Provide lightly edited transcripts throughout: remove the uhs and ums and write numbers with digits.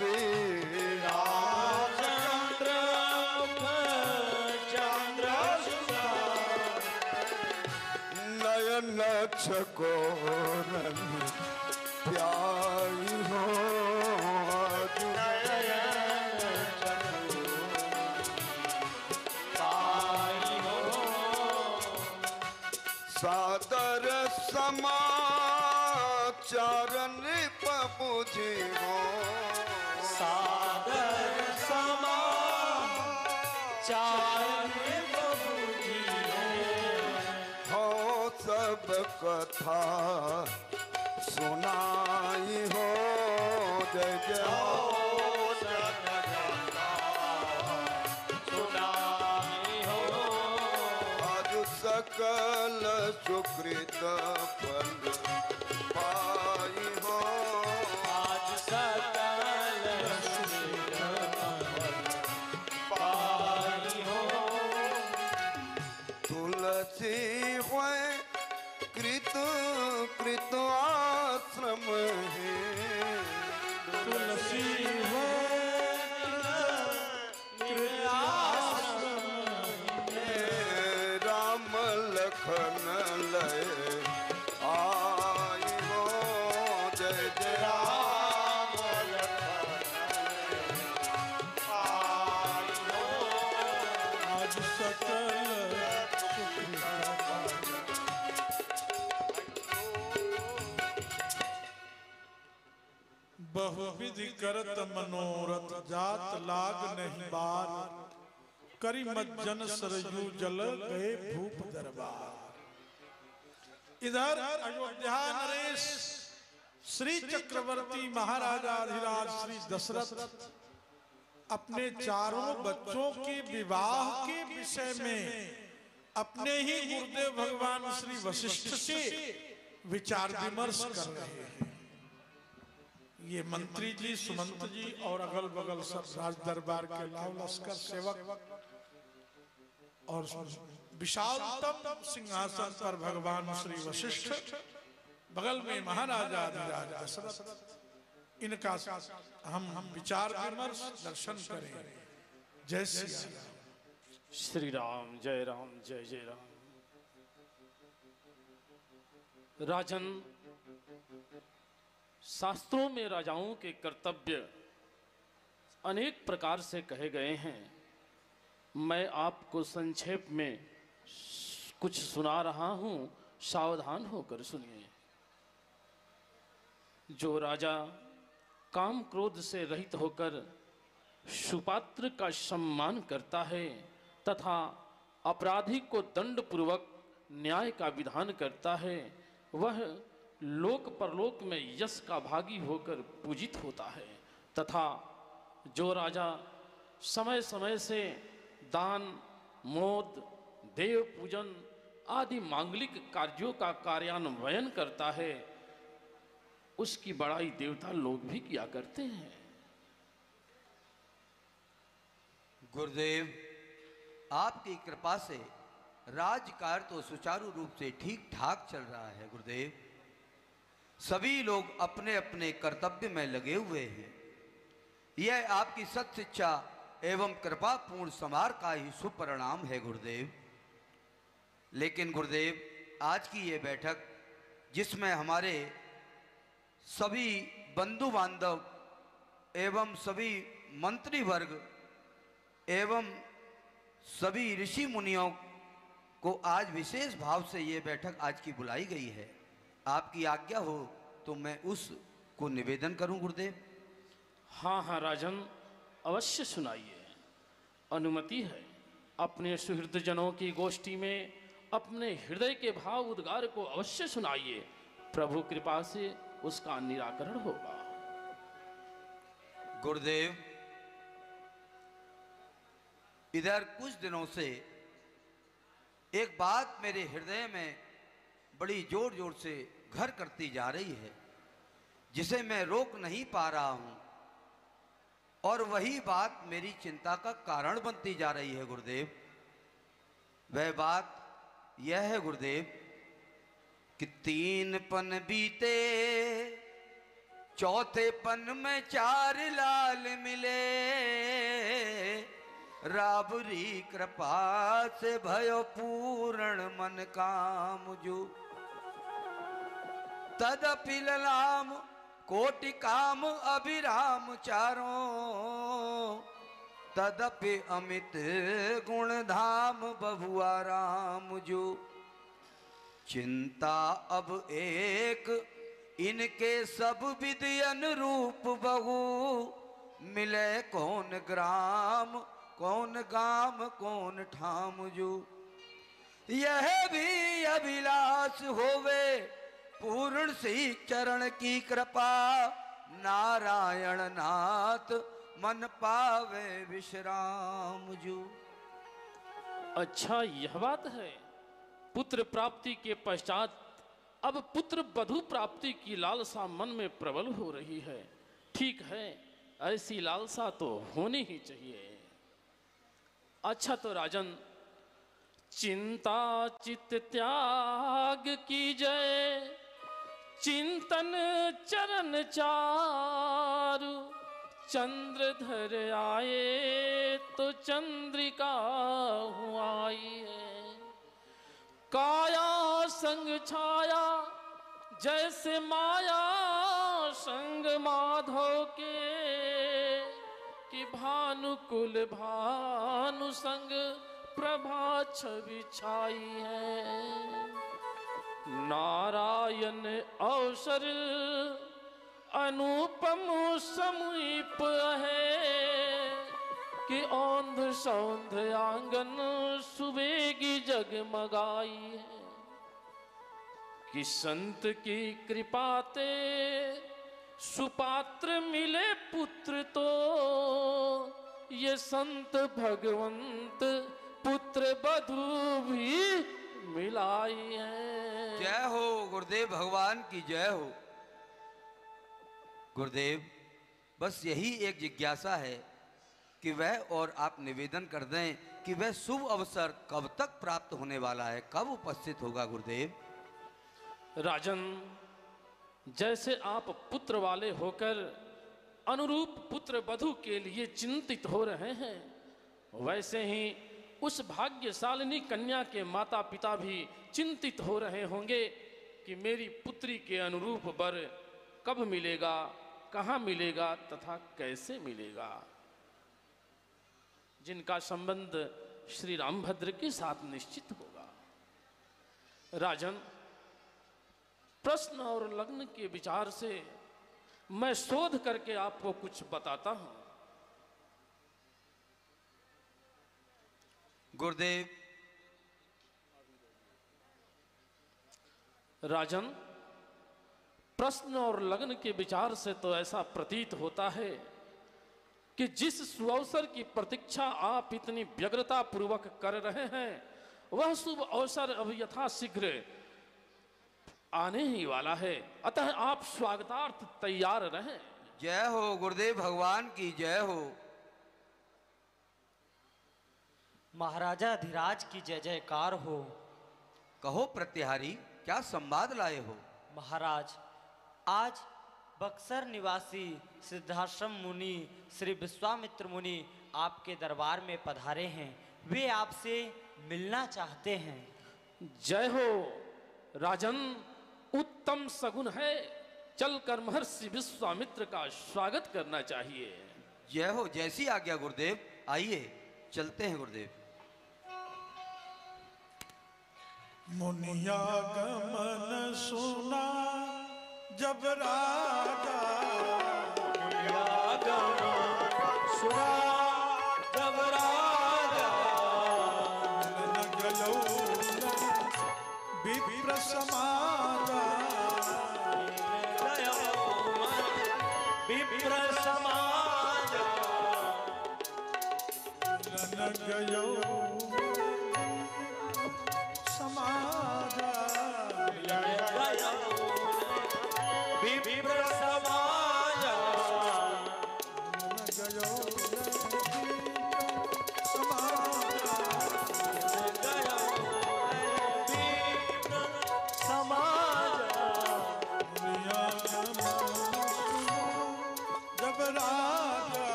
वीर चंद्र चंद्र नयन छकोरन प्याई हो सादर समाचार नृप बुझी हो सादर समाचार नृप बुझी हो सब कथा सुनाई हो जय जय सकल सुकृत फल पाई हो आज सकल सुकृत फल पाई हो तुलसी हुए कृत कृत आश्रम है तुलसी हुए लखन लय आई हो जय जय राम आई हो आज सकल बहुविधि करत मनोरथ जात लाग नहीं बार करी मज्जन सरयू जल गए भूप दरबार। इधर अयोध्या नरेश श्री चक्रवर्ती महाराजाधिराज श्री दशरथ अपने चारों बच्चों के विवाह के विषय में अपने ही गुरुदेव भगवान श्री वशिष्ठ से विचार विमर्श कर रहे हैं। ये मंत्री जी, सुमंत जी और अगल बगल सब राज दरबार के लाव लश्कर सेवक और विशालतम सिंहासन पर भगवान श्री वशिष्ठ, बगल में महाराजा अधिराज दशरथ, इनका हम विचार विमर्श दर्शन करें। जय श्री राम। श्री राम जय राम जय जय राम। राजन, शास्त्रों में राजाओं के कर्तव्य अनेक प्रकार से कहे गए हैं। मैं आपको संक्षेप में कुछ सुना रहा हूं, सावधान होकर सुनिए। जो राजा काम क्रोध से रहित होकर सुपात्र का सम्मान करता है तथा अपराधी को दंड पूर्वक न्याय का विधान करता है, वह लोक परलोक में यश का भागी होकर पूजित होता है। तथा जो राजा समय समय से दान, मोद, देव पूजन आदि मांगलिक कार्यों का कार्यान्वयन करता है, उसकी बड़ाई देवता लोग भी किया करते हैं। गुरुदेव, आपकी कृपा से राजकार्य तो सुचारू रूप से ठीक ठाक चल रहा है। गुरुदेव, सभी लोग अपने अपने कर्तव्य में लगे हुए हैं। यह आपकी सत शिक्षा एवं कृपापूर्ण समार का ही सुपरिणाम है गुरुदेव। लेकिन गुरुदेव, आज की ये बैठक जिसमें हमारे सभी बंधु बांधव एवं सभी मंत्री वर्ग एवं सभी ऋषि मुनियों को आज विशेष भाव से ये बैठक आज की बुलाई गई है। आपकी आज्ञा हो तो मैं उसको निवेदन करूं गुरुदेव। हाँ हाँ राजन, अवश्य सुनाइए, अनुमति है। अपने सुहृदजनों की गोष्ठी में अपने हृदय के भाव उद्गार को अवश्य सुनाइए, प्रभु कृपा से उसका निराकरण होगा। गुरुदेव, इधर कुछ दिनों से एक बात मेरे हृदय में बड़ी जोर जोर से घर करती जा रही है, जिसे मैं रोक नहीं पा रहा हूं, और वही बात मेरी चिंता का कारण बनती जा रही है गुरुदेव। वह बात यह है गुरुदेव कि 3 पन बीते चौथे पन में 4 लाल मिले, राबरी कृपा से भयो पूर्ण मन काम जो। तदपि ललाम कोटि काम अभिराम चारों, तदपि अमित गुण धाम बभुआ राम जो। चिंता अब एक इनके सब विधि अनुरूप बहु, मिले कौन ग्राम कौन गाम कौन ठाम जो। यह भी अभिलाष होवे पूर्ण सी चरण की कृपा, नारायण नाथ मन पावे विश्राम जो। अच्छा यह बात है। पुत्र प्राप्ति के पश्चात अब पुत्र वधू प्राप्ति की लालसा मन में प्रबल हो रही है। ठीक है, ऐसी लालसा तो होनी ही चाहिए। अच्छा तो राजन, चिंता चित त्याग की जय, चिंतन चरण चारु। चंद्रधर आए तो चंद्रिका हुआई है, काया संग छाया जैसे माया संग माधव के। कि भानुकुल भानु संग प्रभा छवि छाई है। नारायण अवसर अनुपम समीप है, कि औंध सौंध आंगन सुबेगी जगमगाई है। कि संत की कृपा ते सुपात्र मिले पुत्र तो, ये संत भगवंत पुत्र वधू भी मिलाई है। जय हो गुरुदेव भगवान की जय हो। गुरुदेव बस यही एक जिज्ञासा है कि वह और आप निवेदन कर दें कि वह शुभ अवसर कब तक प्राप्त होने वाला है, कब उपस्थित होगा गुरुदेव। राजन, जैसे आप पुत्र वाले होकर अनुरूप पुत्र वधू के लिए चिंतित हो रहे हैं, वैसे ही उस भाग्यशालिनी कन्या के माता पिता भी चिंतित हो रहे होंगे कि मेरी पुत्री के अनुरूप वर कब मिलेगा, कहाँ मिलेगा तथा कैसे मिलेगा। जिनका संबंध श्री रामभद्र के साथ निश्चित होगा। राजन, प्रश्न और लग्न के विचार से मैं शोध करके आपको कुछ बताता हूं। गुरुदेव। राजन, प्रश्न और लग्न के विचार से तो ऐसा प्रतीत होता है कि जिस सुअवसर की प्रतीक्षा आप इतनी व्यग्रता पूर्वक कर रहे हैं, वह शुभ अवसर अब यथाशीघ्र आने ही वाला है। अतः आप स्वागतार्थ तैयार रहें। जय हो गुरुदेव भगवान की जय हो। महाराजा धीराज की जय जयकार हो। कहो प्रत्याहारी, क्या संवाद लाए हो। महाराज, आज बक्सर निवासी सिद्धाश्रम मुनि श्री विश्वामित्र मुनि आपके दरबार में पधारे हैं। वे आपसे मिलना चाहते हैं। जय हो राजन, उत्तम सगुन है। चलकर महर्षि विश्वामित्र का स्वागत करना चाहिए। जय हो, जैसी आज्ञा गुरुदेव। आइए चलते हैं गुरुदेव। मुनिया गमन सुना जब राजा, मुनिया गमन सुना जब राजा, विप्र समाजा, विप्र समाजा, गयो समाजा, विप्र समाजा, गयो समाजा, समाजा, दुनिया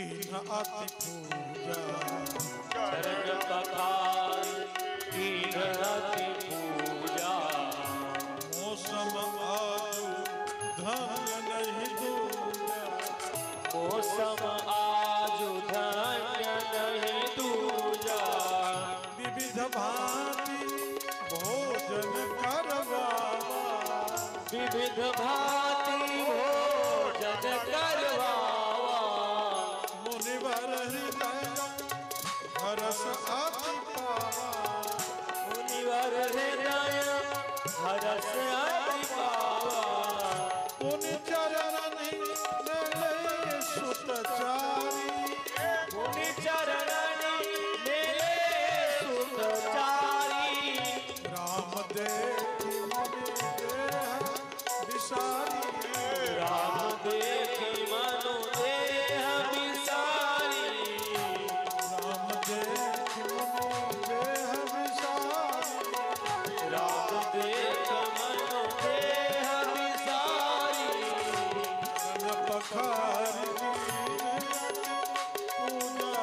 की न अति पूजा चरण पखार की अति पूजा मौसम आजू धन नहीं दूजा मौसम आजु धन्य नहीं दूजा विविध भांति भोजन करवावा विविध भांति भोजन करवावा मुनिवर हृदय हरस अति पावा मुनिवर हृदय हरस अति पावा पुनि चरण ले सुतचारी मुनि चरण मेरे सुतचारी राम देखी मुनि देह विसारी राम देखी मनु देह विसारी राम देखी मुनि देह विसारी राम देख मनु देह विसारी चरण पखारी पूजा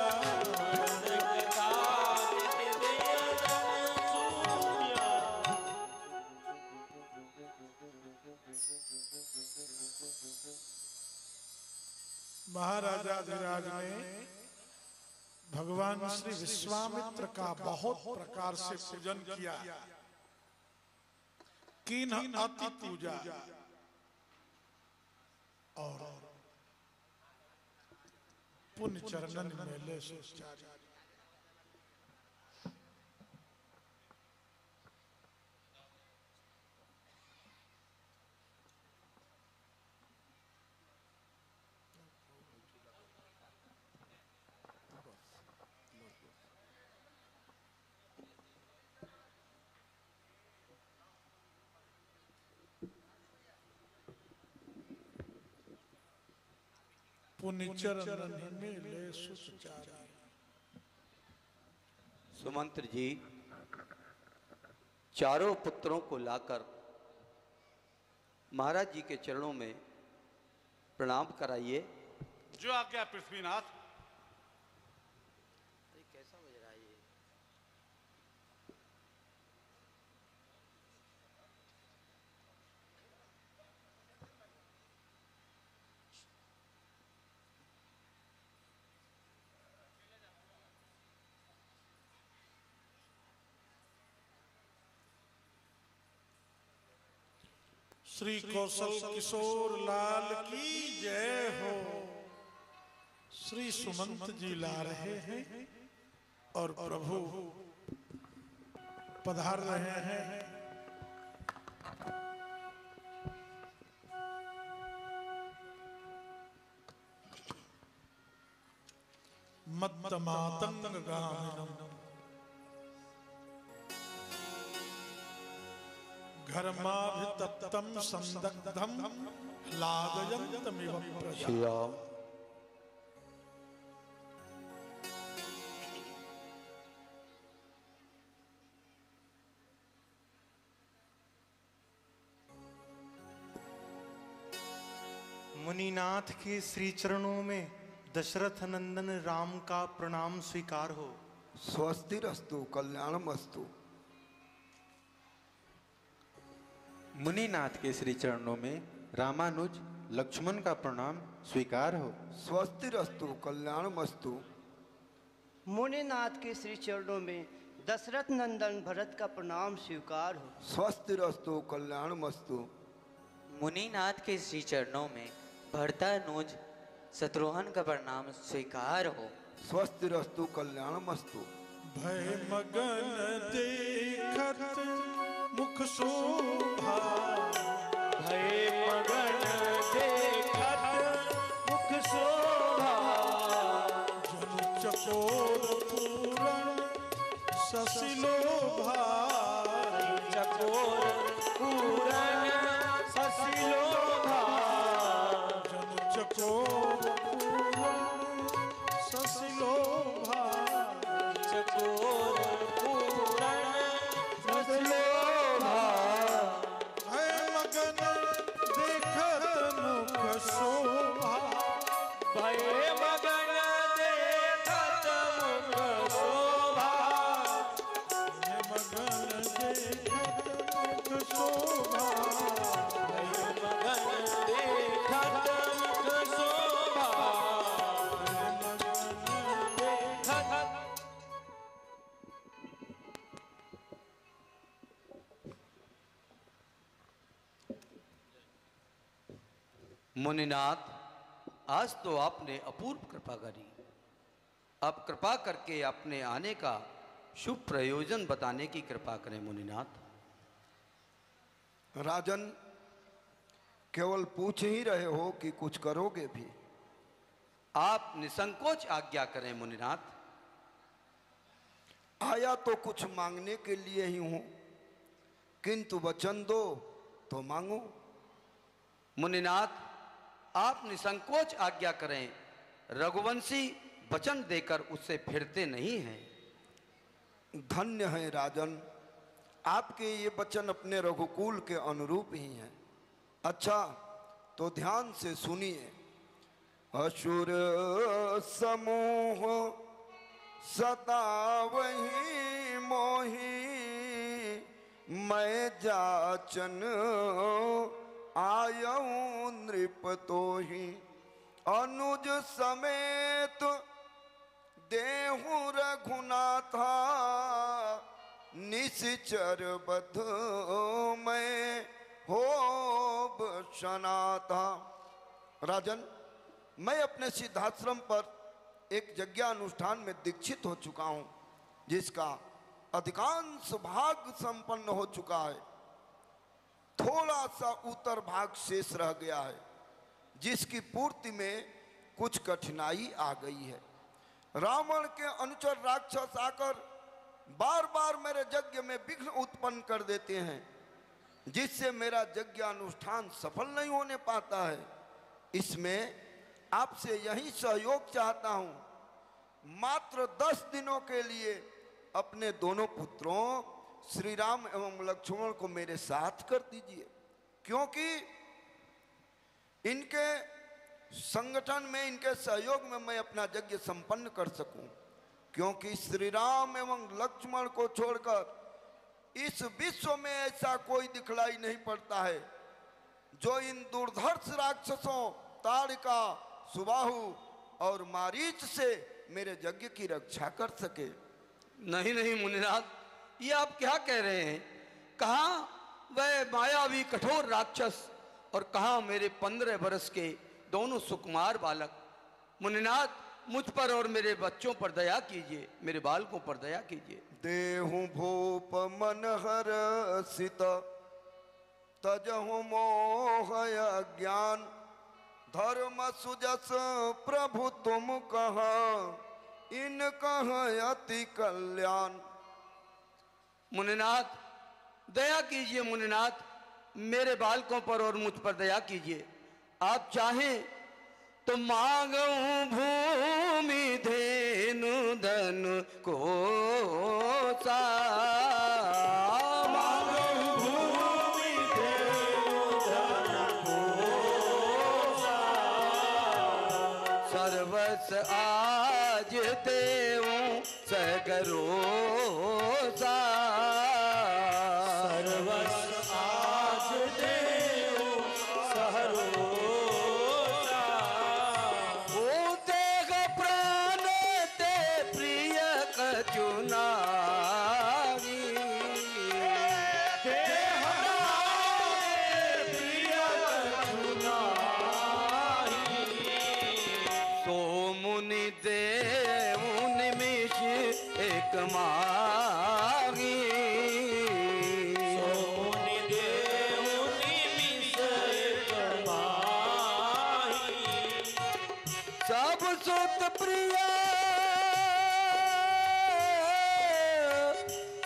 महाराजा अधिराज ने भगवान श्री विश्वामित्र का बहुत प्रकार से पूजन किया कीन अति पूजा और पुण्य चरणन में ले सोचारी पुण्य चरणन में ले सोचारी सुमंत्र जी चारों पुत्रों को लाकर महाराज जी के चरणों में प्रणाम कराइए। जो आज्ञा पृथ्वीनाथ। कैसा बज रहा है ये? श्री कौशल किशोर लाल की जय हो। श्री सुमंत जी ला रहे हैं और प्रभु पधार रहे हैं। मत्त मातंग गामिनम घर्माभितप्तं संदग्धं लादयन्तमिव प्रजा। मुनिनाथ के श्री चरणों में दशरथ नंदन राम का प्रणाम स्वीकार हो। स्वस्तिरस्तु कल्याणमस्तु। मुनिनाथ के श्री चरणों में रामानुज लक्ष्मण का प्रणाम स्वीकार हो। स्वस्तिरस्तु कल्याणमस्तु। मुनिनाथ के श्री चरणों में दशरथ नंदन भरत का प्रणाम स्वीकार हो। स्वस्तिरस्तु कल्याणमस्तु। मुनिनाथ के श्री चरणों में भरतानुज शत्रुघ्न का प्रणाम स्वीकार हो। स्वस्तिरस्तु कल्याणमस्तु। भय मगन देखत मुख शोभा। भय मगन देखत मुख शोभा। जनु चकोर पूरण ससिलोभा। चकोर पूरण ससिलोभा। जनु चकोर पूरण ससिलोभा। चकोर पूरण ससिलोभा। भय मगन देखत मुख शोभा। भय मगन मुनिनाथ, आज तो आपने अपूर्व कृपा करी। अब कृपा करके अपने आने का शुभ प्रयोजन बताने की कृपा करें मुनिनाथ। राजन, केवल पूछ ही रहे हो कि कुछ करोगे भी? आप निसंकोच आज्ञा करें मुनिनाथ। आया तो कुछ मांगने के लिए ही हूं, किंतु वचन दो तो मांगो। मुनिनाथ, आप निसंकोच आज्ञा करें। रघुवंशी वचन देकर उससे फिरते नहीं हैं। धन्य है राजन, आपके ये वचन अपने रघुकुल के अनुरूप ही हैं। अच्छा तो ध्यान से सुनिए। असुर समूह सदा वही मोही, मैं जाचन आयऊं नृप तो ही। अनुज समेत देहु रघुनाथा, निश्चर बध मैं होब सनाथा। राजन, मैं अपने सिद्धाश्रम पर एक यज्ञ अनुष्ठान में दीक्षित हो चुका हूं, जिसका अधिकांश भाग संपन्न हो चुका है। थोड़ा सा उत्तर भाग शेष रह गया है, जिसकी पूर्ति में कुछ कठिनाई आ गई है। रावण के अनुचर राक्षस आकर बार बार मेरे यज्ञ में विघ्न उत्पन्न कर देते हैं, जिससे मेरा यज्ञ अनुष्ठान सफल नहीं होने पाता है। इसमें आपसे यही सहयोग चाहता हूं। मात्र 10 दिनों के लिए अपने दोनों पुत्रों श्री राम एवं लक्ष्मण को मेरे साथ कर दीजिए, क्योंकि इनके संगठन में, इनके सहयोग में मैं अपना यज्ञ संपन्न कर सकूं। क्योंकि श्री राम एवं लक्ष्मण को छोड़कर इस विश्व में ऐसा कोई दिखलाई नहीं पड़ता है जो इन दुर्धर्ष राक्षसों ताड़का, सुबाहु और मारीच से मेरे यज्ञ की रक्षा कर सके। नहीं नहीं मुनिनाथ, ये आप क्या कह रहे हैं? कहाँ वह मायावी कठोर राक्षस और कहाँ मेरे 15 वर्ष के दोनों सुकुमार बालक। मुनिनाथ, मुझ पर और मेरे बच्चों पर दया कीजिए, मेरे बालकों पर दया कीजिए। देहु भूप मन हर सित, तजहु मोह ज्ञान। धर्म सुजस प्रभु तुम कहा, इन कह अति कल्याण। मुनिनाथ, दया कीजिए मुनिनाथ, मेरे बालकों पर और मुझ पर दया कीजिए। आप चाहें तो मांगूं भूमि धेनु धन को सा, मांगूं भूमि धेनु धन को सा, सर्वस आज देऊं सगरो सा, सर्वस आज देऊं सहरो सा। ओ देह प्राण ते प्रिय कचुनावी, देह प्राण प्रिय कचुनावी। सो मुनि देव निमिष एक मागी, सो मुनि देव निमिष एक मागी। सब सुत प्रिय,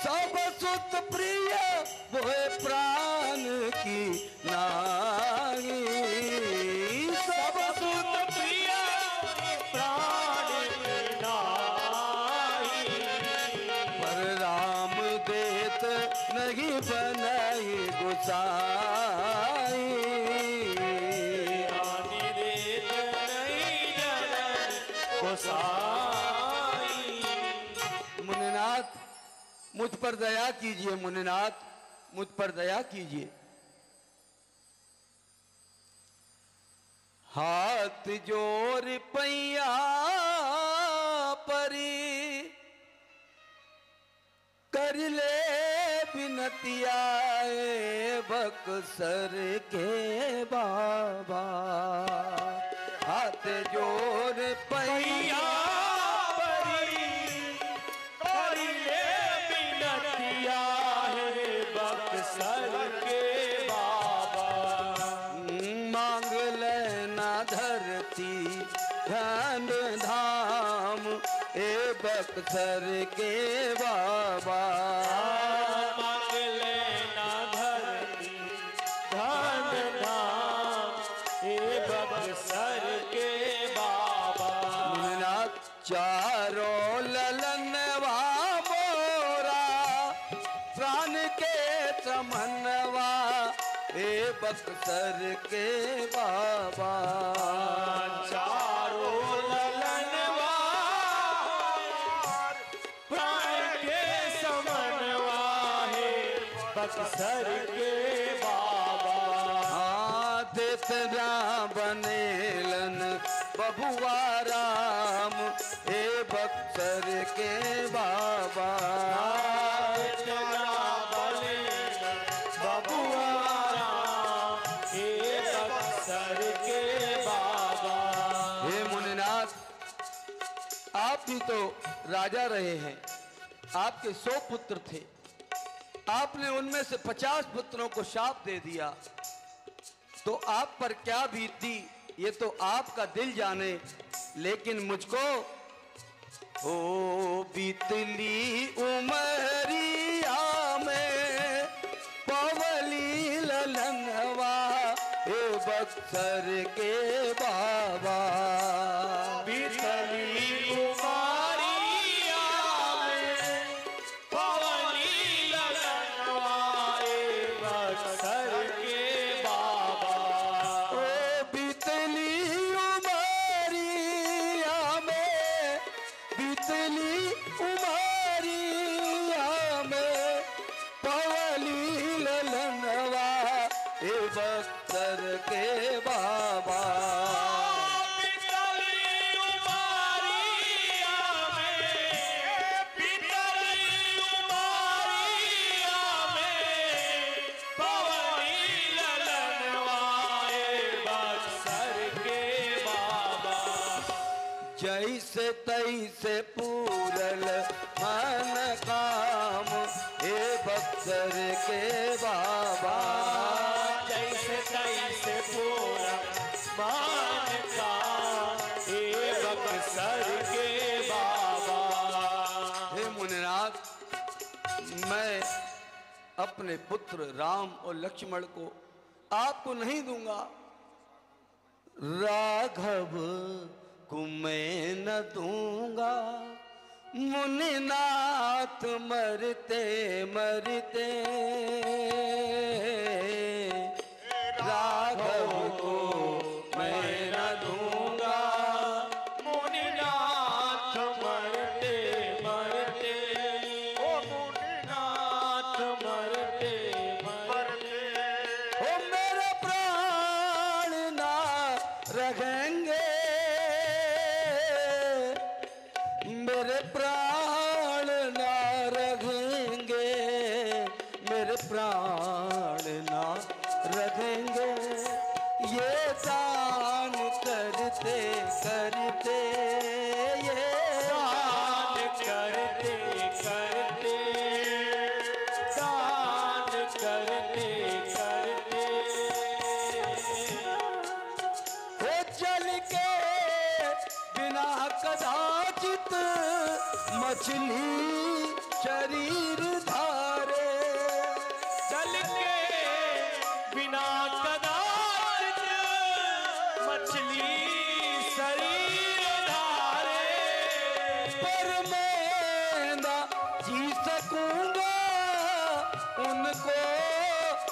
सब सुत प्रिय वह प्राण की नागी। सब सुत प्रिय प्राण की नागी। पर राम देत नहीं बनाई गुसाई, रानी देत नहीं जनन गोसाई। मुनिनाथ, मुझ पर दया कीजिए मुनिनाथ, मुझ पर दया कीजिए। हाथ जोर पैया परी कर ले बिनतिया बक्सर के बाबा, हाथ जोर पैया परी बिनतिया है बक्सर के बाबा। मांग लेना धरती धन धाम ए बक्सर के बाबा। मांग लेना धरती धन धाम ए बक्सर के बाबा। मुनिनाथ चारों ललनवा मोरा प्राण के चमनवा ए बक्सर के बाबा। चारों ललनवा प्राण के समनवा है बक्सर के बाबा। तेरा बनेलन बबुआ राम ए बक्सर के बाबा। तेरा बनेलन बबुआ राम ए बक्सर के बाबा। हे मुनिनाथ, आप भी तो राजा रहे हैं, आपके 100 पुत्र थे, आपने उनमें से 50 पुत्रों को शाप दे दिया, तो आप पर क्या बीती ये तो आपका दिल जाने। लेकिन मुझको ओ बीतली उमरिया में पवली ललनवा ए बक्सर के बाबा। बीतली उमरिया में पवली ललनवा ए बक्सर के बाबा। ओ बीतली उमरिया में, बीतली उमरिया में पवली ललनवा ए बक्सर के बाबा। जैसे तैसे पूरल मन काम हे बक्सर के बाबा। जैसे तैसे पूरा मान काम हे बक्सर के बाबा। हे मुनिनाथ, मैं अपने पुत्र राम और लक्ष्मण को आपको नहीं दूंगा। राघव को मैं न दूंगा, मुनिनाथ मरते मरते राघव को मैं न दूंगा, मुनिनाथ मरते मरते ओ मुनिनाथ मरते मरते ओ मेरे प्राण ना रहेंगे, मेरे प्राण ना रहेंगे, मेरे प्राण ना रहेंगे। ये दान करते करते, ये दान करते करते, दान करते करते हो जल के बिना कदाचित मछली शरीर धारे। जल के बिना कदाचित मछली शरीर धारे। पर मैं ना जी सकूंगा उनको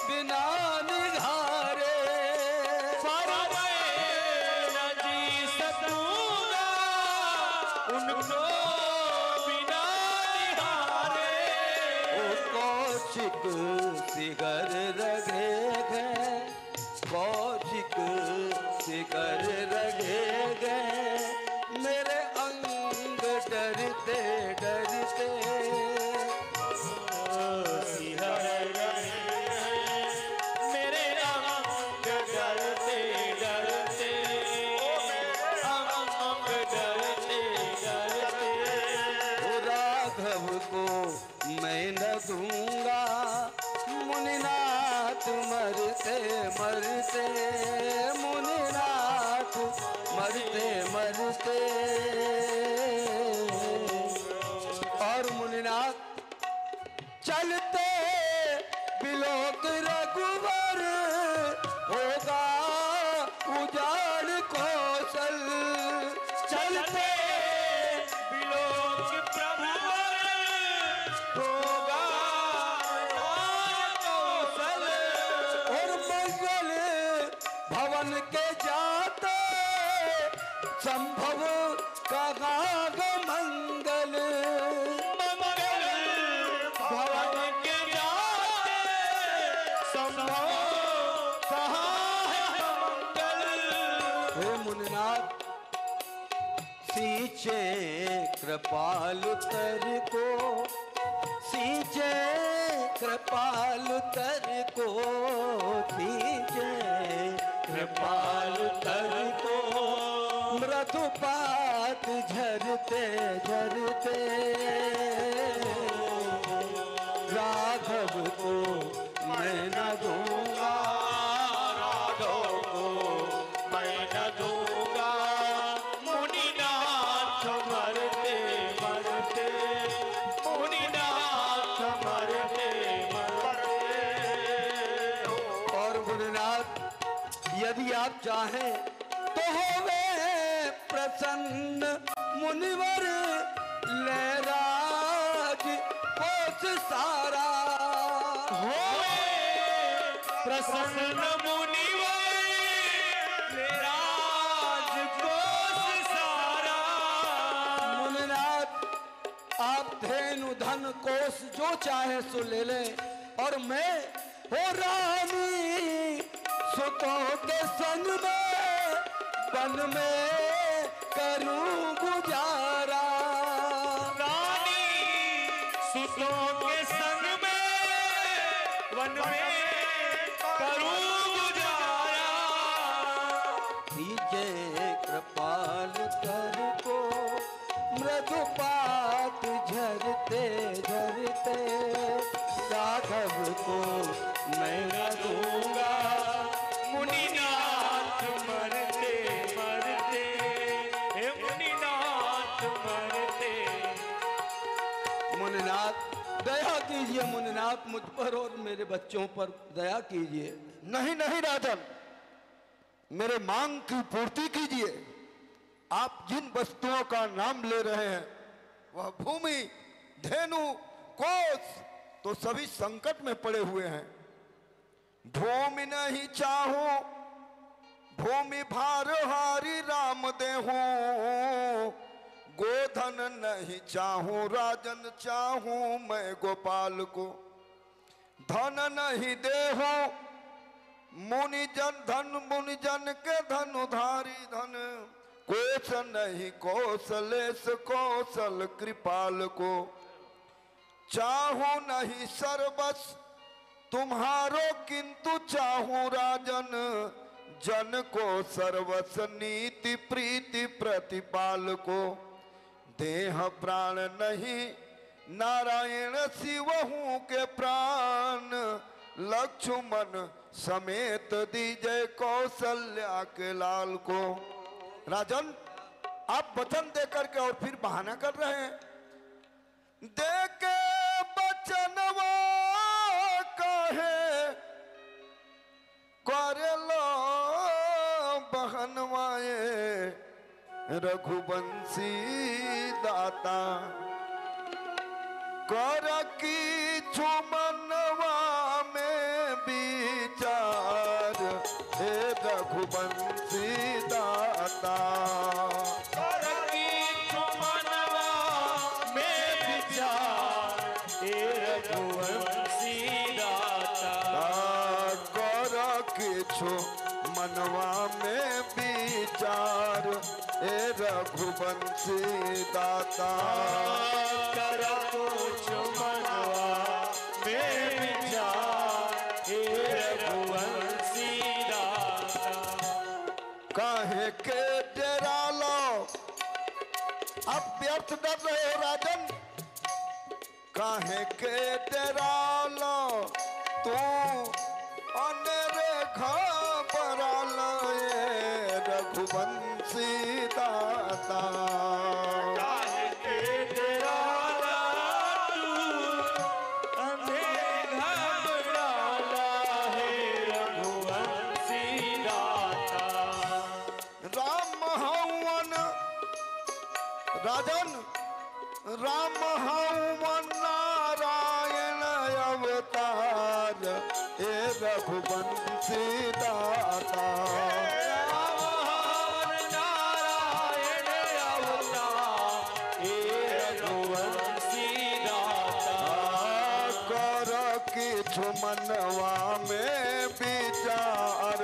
बिना निघारे। पर मैं न जी सकूंगा उनको बिना निहारे। ओ कौशिक सिगर रगे गए, कौशिक सिगर रगे गए, मेरे अंग डरते डरते सिहर दूंगा मुनिनाथ मरते मरते, मुनिनाथ मरते मरते। और मुनिनाथ चलते बिलोक रघुवर, होगा उजाड़ कौशल। चलते बिलोक प्रभुवर, होगा कौशल। और मंगल भवन के जाते, संभव कहाँ ग मंगल। मंगल भवन के जाते, संभव कहाँ है मंगल। हे मुनिनाथ सींचे कृपाल तर को, सींचे कृपाल तर को, सींचे कृपाल तर को। मृदुपात झरते झरते, राघव को मैं न दूंगा, राघव को मैं न दूंगा। मुनिनाथ मरते मरते, मुनिनाथ मरते मरते। और मुनिनाथ यदि आप चाहें तो होवे प्रसन्न मुनिवर, ले राज कोष सारा। होवे प्रसन्न मुनिवर, ले राजकोष सारा। मुनिनाथ आप धेनु धन कोष जो चाहे सो ले ले, और मैं हो रानी सुतों के संग में वन में करूं गुजारा। रानी सुतों के संग में वन में करूं गुजारा। दीजे कृपाल कर को, मृदुपात झरते झरते, राघव को मैं न दूंगा मुनिनाथ मरते मरते, हे मुनिनाथ मरते। मुनिनाथ दया कीजिए, मुनिनाथ मुझ पर और मेरे बच्चों पर दया कीजिए। नहीं नहीं राजन, मेरे मांग की पूर्ति कीजिए। आप जिन वस्तुओं का नाम ले रहे हैं वह भूमि, धेनु, कोष तो सभी संकट में पड़े हुए हैं। भूमि नहीं चाहूं, भूमि भार हारी राम देहूं। गोधन नहीं चाहूं, राजन चाहूं मैं गोपाल को। धन नहीं देहूं, मुनिजन धन, मुनिजन के धन उधारी धन। कोश नहीं कौशलेश कौशल कृपाल को। चाहूं नहीं सर्वस तुम्हारो, किंतु चाहूं राजन जन को सर्वस। नीति प्रीति प्रतिपाल को। देह प्राण नहीं नारायण शिवहूं के प्राण। लक्ष्मण समेत दीजय कौशल्या के लाल को। राजन आप वचन देकर के और फिर बहाना कर रहे हैं। दे के बचनवा कहे कर लो बहनवाए, रघुवंशी दाता। कर की छुमनवा में विचार, हे रघुवंशी दाता। कर की छुमनवा में विचार, हे रघुवंशी दाता। कर किछु मनवा में विचार, हे रघुवंशी दाता। कर कुछ मनवा में विचार, हे रघुवंशी दाता। काहे के डेरा लो, अब व्यर्थ डर रहे हो राजन। काहे के डेरा राजन राम हूँ नारायण अवतार ए रघुवंशी दाता। नारायण अवतार ए रघुवंशी दाता। कर किछु मनवा में विचार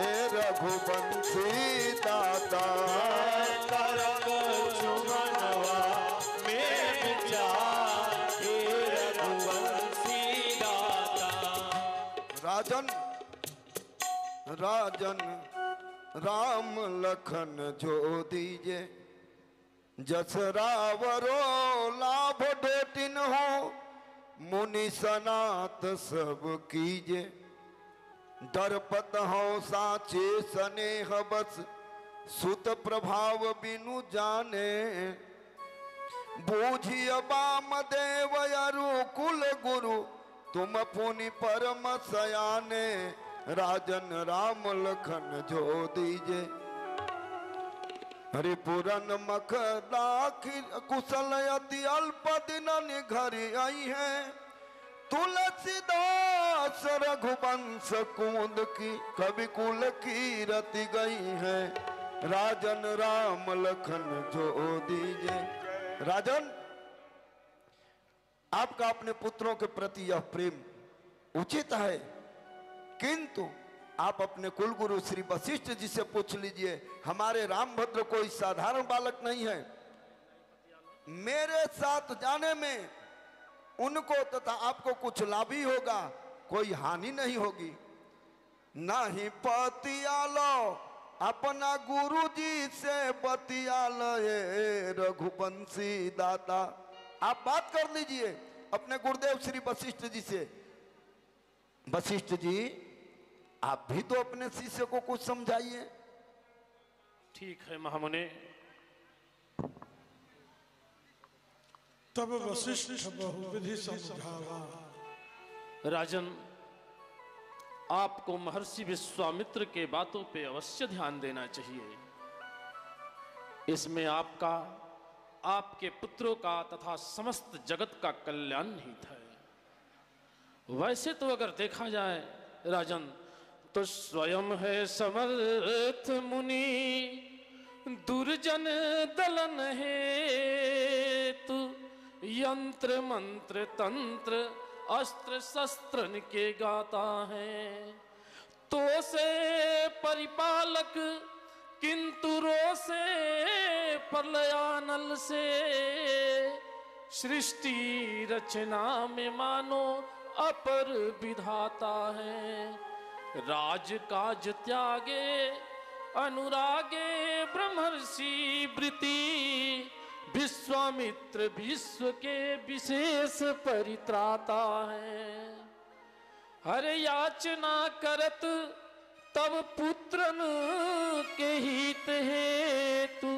ए रघुवंशी दाता। राजन राजन राम लखन जो दीजे जस रावरो लाभ डोटिन हो मुनि सनात सब कीजे। दरपत हो साचे स्नेह बस सुत प्रभाव बिनु जाने। बूझिय बाम देव अरु कुल गुरु तुम पुनि परम सयाने। राजन राम लखन जो दीजे हरिपुरन मख दाखिल कुशल अति अल्प दिन घर आई है। तुलसीदास रघुवंश कुंद की कवि कुल की रति गई है। राजन राम लखन जो दीजे। राजन आपका अपने पुत्रों के प्रति यह प्रेम उचित है, किंतु आप अपने कुलगुरु श्री वशिष्ठ जी से पूछ लीजिए। हमारे रामभद्र कोई साधारण बालक नहीं है। मेरे साथ जाने में उनको तथा आपको कुछ लाभ ही होगा, कोई हानि नहीं होगी। ना ही पतियालो अपना गुरु जी से बतियालो ये रघुवंशी दाता। आप बात कर लीजिए अपने गुरुदेव श्री वशिष्ठ जी से। वशिष्ठ जी आप भी तो अपने शिष्य को कुछ समझाइए। ठीक है महामुने। तब वशिष्ठ बहुविधि समझावा। राजन आपको महर्षि विश्वामित्र के बातों पे अवश्य ध्यान देना चाहिए। इसमें आपका, आपके पुत्रों का तथा समस्त जगत का कल्याण निहित है। वैसे तो अगर देखा जाए राजन तो स्वयं है समर्थ मुनि दुर्जन दलन है। तू यंत्र मंत्र तंत्र अस्त्र शस्त्र के गाता है। तो से परिपालक किंतु रोसे प्रलयानल से। सृष्टि रचना में मानो अपर विधाता है। राज काज त्यागे अनुरागे ब्रह्मर्षि वृत्ति। विश्वामित्र विश्व के विशेष परित्राता है। हर याचना करत तब पुत्रन के हित हेतु।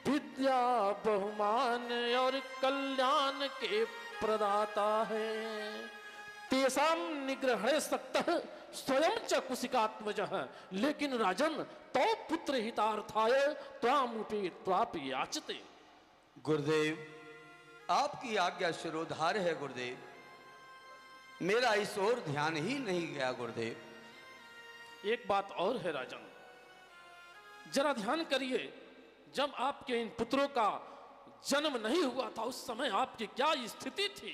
विद्या बहुमान और कल्याण के प्रदाता है। तेसाम निग्रह सक्तः स्वयं च कुशिकात्मजः। लेकिन राजन तो पुत्र हितार्थाय त्वामुपे त्वाप याचते। गुरुदेव आपकी आज्ञा शिरोधार है गुरुदेव। मेरा इस ओर ध्यान ही नहीं गया गुरुदेव। एक बात और है राजन, जरा ध्यान करिए। जब आपके इन पुत्रों का जन्म नहीं हुआ था उस समय आपकी क्या स्थिति थी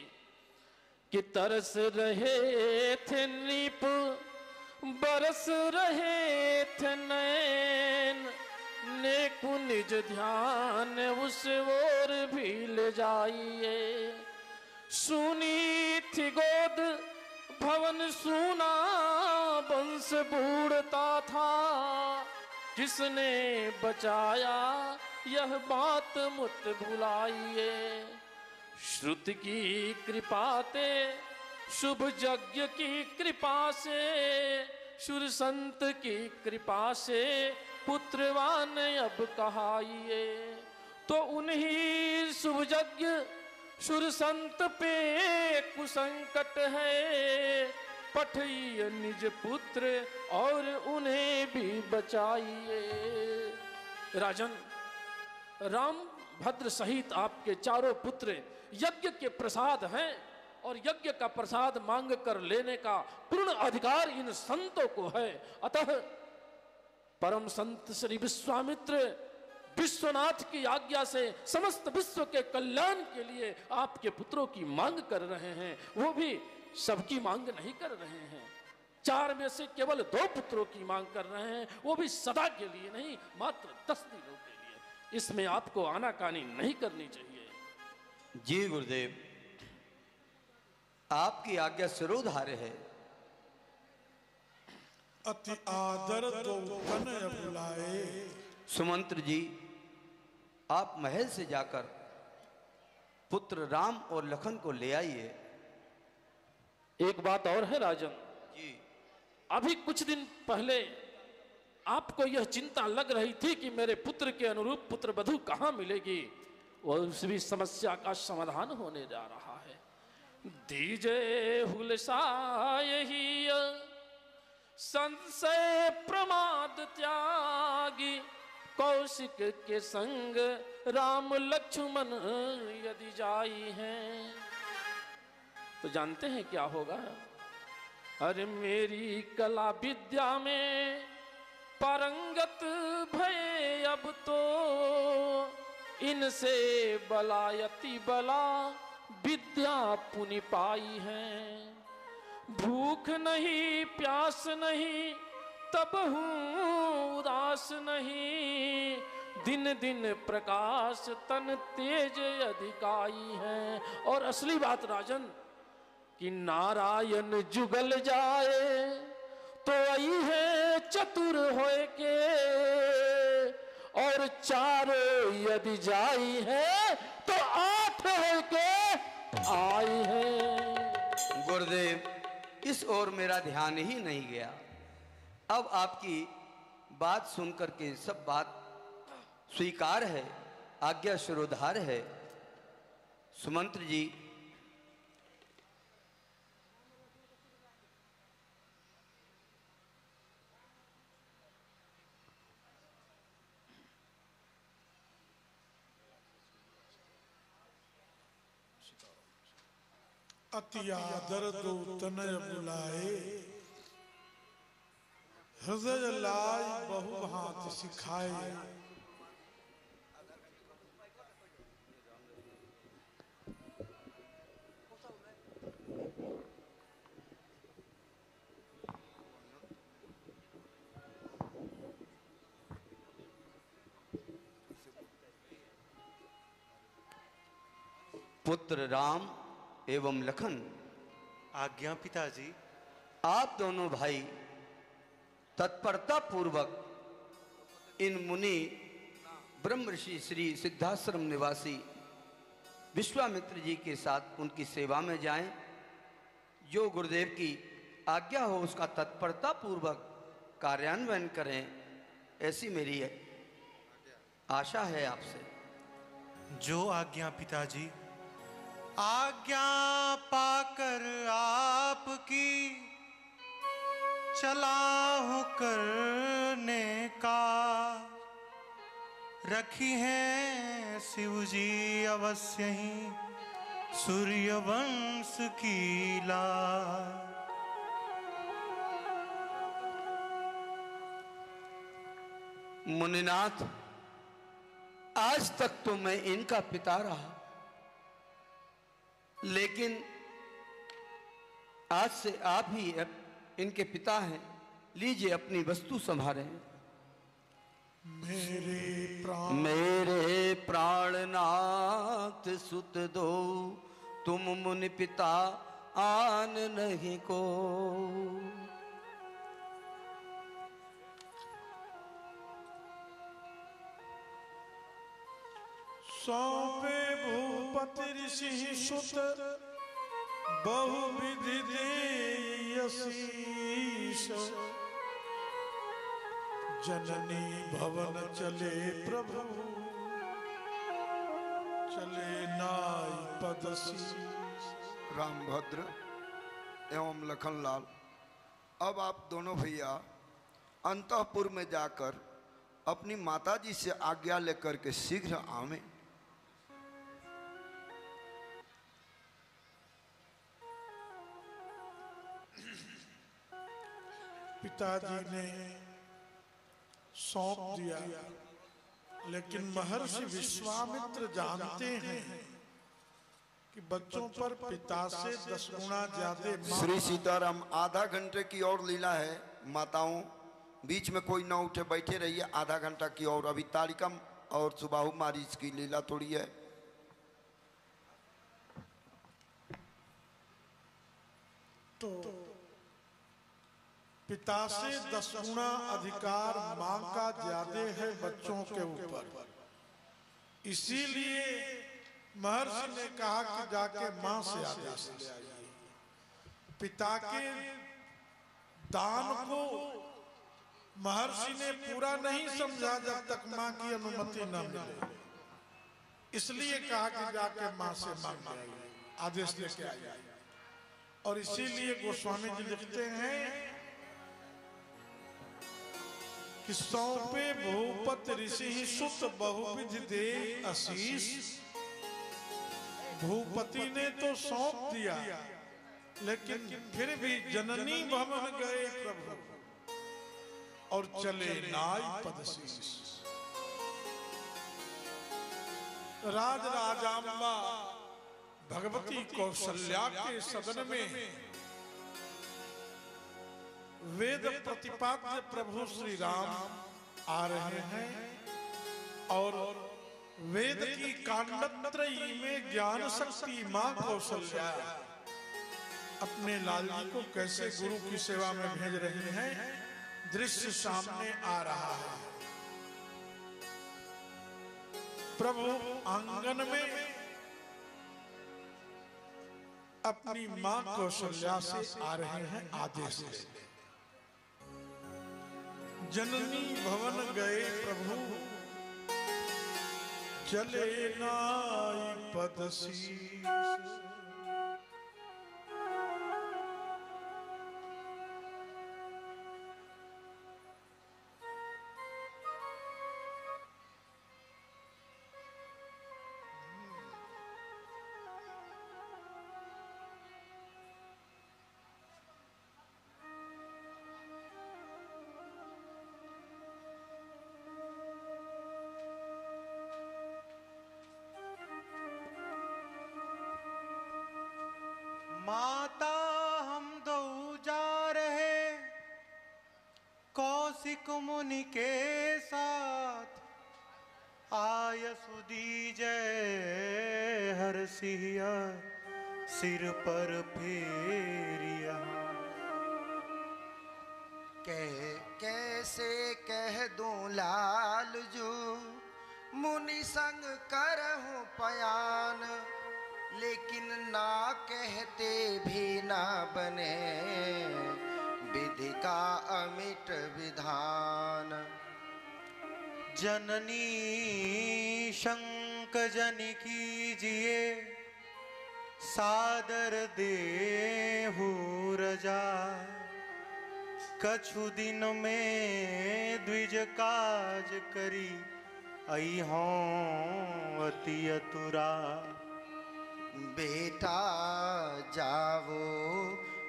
कि तरस रहे थे नीप बरस रहे थे नैन। नेकु निज ध्यान उस ओर भी ले जाइए। सुनी थी गोद भवन सुना वंश बूढ़ता था। किसने बचाया यह बात मुत भुलाइए। श्रुति की कृपा ते शुभ यज्ञ की कृपा से। शुर संत की कृपा से पुत्रवान अब कहाइए। तो उन्हीं शुभ यज्ञ शुर संत पे कुसंकट है। पठिए निज पुत्र और उन्हें भी बचाइए। राजन राम भद्र सहित आपके चारों पुत्र यज्ञ के प्रसाद हैं और यज्ञ का प्रसाद मांग कर लेने का पूर्ण अधिकार इन संतों को है। अतः परम संत श्री विश्वामित्र विश्वनाथ की आज्ञा से समस्त विश्व के कल्याण के लिए आपके पुत्रों की मांग कर रहे हैं। वो भी सबकी मांग नहीं कर रहे हैं, 4 में से केवल 2 पुत्रों की मांग कर रहे हैं, वो भी सदा के लिए नहीं, मात्र 10 दिनों के लिए। इसमें आपको आनाकानी नहीं करनी चाहिए। जी गुरुदेव, आपकी आज्ञा सिरोधार्य है। अति आदर तो तनय बुलाए। सुमंत्र जी, आप महल से जाकर पुत्र राम और लखन को ले आइए। एक बात और है राजन जी, अभी कुछ दिन पहले आपको यह चिंता लग रही थी कि मेरे पुत्र के अनुरूप पुत्र वधू कहाँ मिलेगी, और उस भी समस्या का समाधान होने जा रहा है। दीजे हुलसायहि संशय प्रमाद त्यागी, कौशिक के संग राम लक्ष्मण यदि जाई हैं। तो जानते हैं क्या होगा? अरे मेरी कला विद्या में पारंगत भय अब तो, इनसे बलायति बला विद्या पुनि पाई है। भूख नहीं प्यास नहीं तब हूँ उदास नहीं, दिन दिन प्रकाश तन तेज अधिकाई है। और असली बात राजन कि नारायण जुगल जाए तो आई है चतुर होए के, और 4 यदि जाई है तो 8 होए के आई है। गुरुदेव, इस ओर मेरा ध्यान ही नहीं गया। अब आपकी बात सुनकर के सब बात स्वीकार है, आज्ञा शिरोधार्य है। सुमंत्र जी, अति आदर तो तनय बुलाए, हृदय लाई बहु भांति सिखाए। पुत्र राम एवं लखन, आज्ञा पिताजी। आप दोनों भाई तत्परता पूर्वक इन मुनि ब्रह्म ऋषि श्री सिद्धाश्रम निवासी विश्वामित्र जी के साथ उनकी सेवा में जाएं। जो गुरुदेव की आज्ञा हो उसका तत्परता पूर्वक कार्यान्वयन करें, ऐसी मेरी आशा है आपसे। जो आज्ञा पिताजी। आज्ञा पाकर आपकी चला हूँ करने का, रखी है शिव जी अवश्य ही सूर्य वंश की लाज। मुनिनाथ, आज तक तो मैं इनका पिता रहा, लेकिन आज से आप ही इनके पिता हैं। लीजिए अपनी वस्तु संभालें। मेरे प्राणनाथ सुत दो, तुम मुनि पिता आन नहीं को। सौंपे भूपति ऋषि सुत, बहुविधि देयसीश। जननी भवन चले प्रभु, चले नाई पदशीश। रामभद्र एवं लखनलाल, अब आप दोनों भैया अंतःपुर में जाकर अपनी माताजी से आज्ञा लेकर के शीघ्र आवें। पिताजी ने सौंप दिया, लेकिन महर्षि विश्वामित्र जानते हैं कि बच्चों पर पिता से 10 गुना ज्यादा। श्री सीताराम, आधा घंटे की और लीला है माताओं, बीच में कोई ना उठे, बैठे रहिए आधा घंटा की और। अभी तारिकम और सुबाहु मारीच की लीला थोड़ी है। तो पिता से 10 गुना अधिकार मां का ज्यादा है बच्चों के ऊपर। इसीलिए महर्षि ने कहा कि जाके मां से आदेश ले आइए। पिता के दान को महर्षि ने पूरा नहीं समझा जब तक मां की अनुमति न मिले, इसलिए कहा कि जाके मां से मांग आइए, आदेश लेके आइए। और इसीलिए गोस्वामी जी लिखते हैं कि सौंपे भूपत ऋषि सुत बहुविध दे आशीष। भूपति ने तो सौंप दिया, लेकिन फिर भी जननी भवन गए प्रभु और चले नाई पदशीष। राज राजाम्बा भगवती कौशल्या के सदन में वेद प्रतिपाद्य प्रभु श्री राम आ रहे हैं और वेद की कांडत्रयी में ज्ञान शक्ति मां कौशल्या अपने लाल जी को कैसे गुरु की सेवा में भेज रही हैं, दृश्य सामने आ रहा है। प्रभु आंगन में अपनी मां कौशल्या से आ रहे हैं आदेश ले। जननी भवन गए प्रभु चले नाई पदशीष। माता हम दो जा रहे कौशिक मुनि के साथ, आय सुदीजय हर सिया सिर पर फेरिया। कैसे कह दूं लाल जू मुनि संग करहूं पयान, लेकिन ना कहते भी ना बने विधि का अमिट विधान। जननी शंक जन कीजिए सादर देहु रजा, कछु दिन में द्विज काज करी आई हों अति अतुरा। बेटा जाओ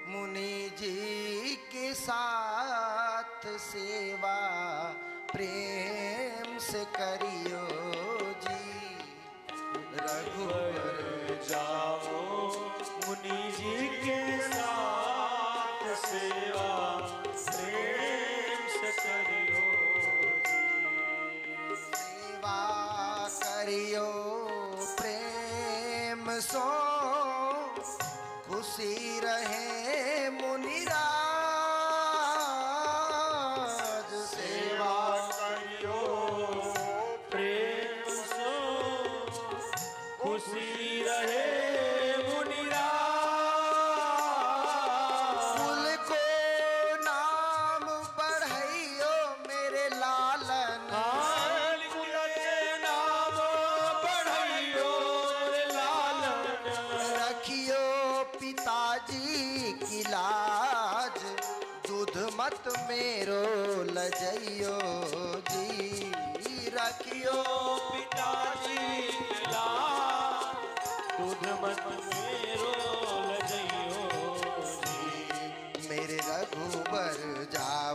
मुनि जी के साथ सेवा प्रेम से करियो जी। रघुवर जाओ मुनि जी के साथ सेवा प्रेम से करियो जी। सेवा करियो प्रेम सो खुशी रहे मुनिराज। सेवा करियो प्रेम सो खुशी रहे मुनिराज। कुल को नाम बढ़ाइयो मेरे लालन। कुल के नाम बढ़ाइयो मेरे लालन। रखियो पिताजी की लाज, दूध मत मेरो लजइयो जी। रखियो पिताजी की लाज, दूध मत मेरो लजइयो जी। मेरे रघुबर जा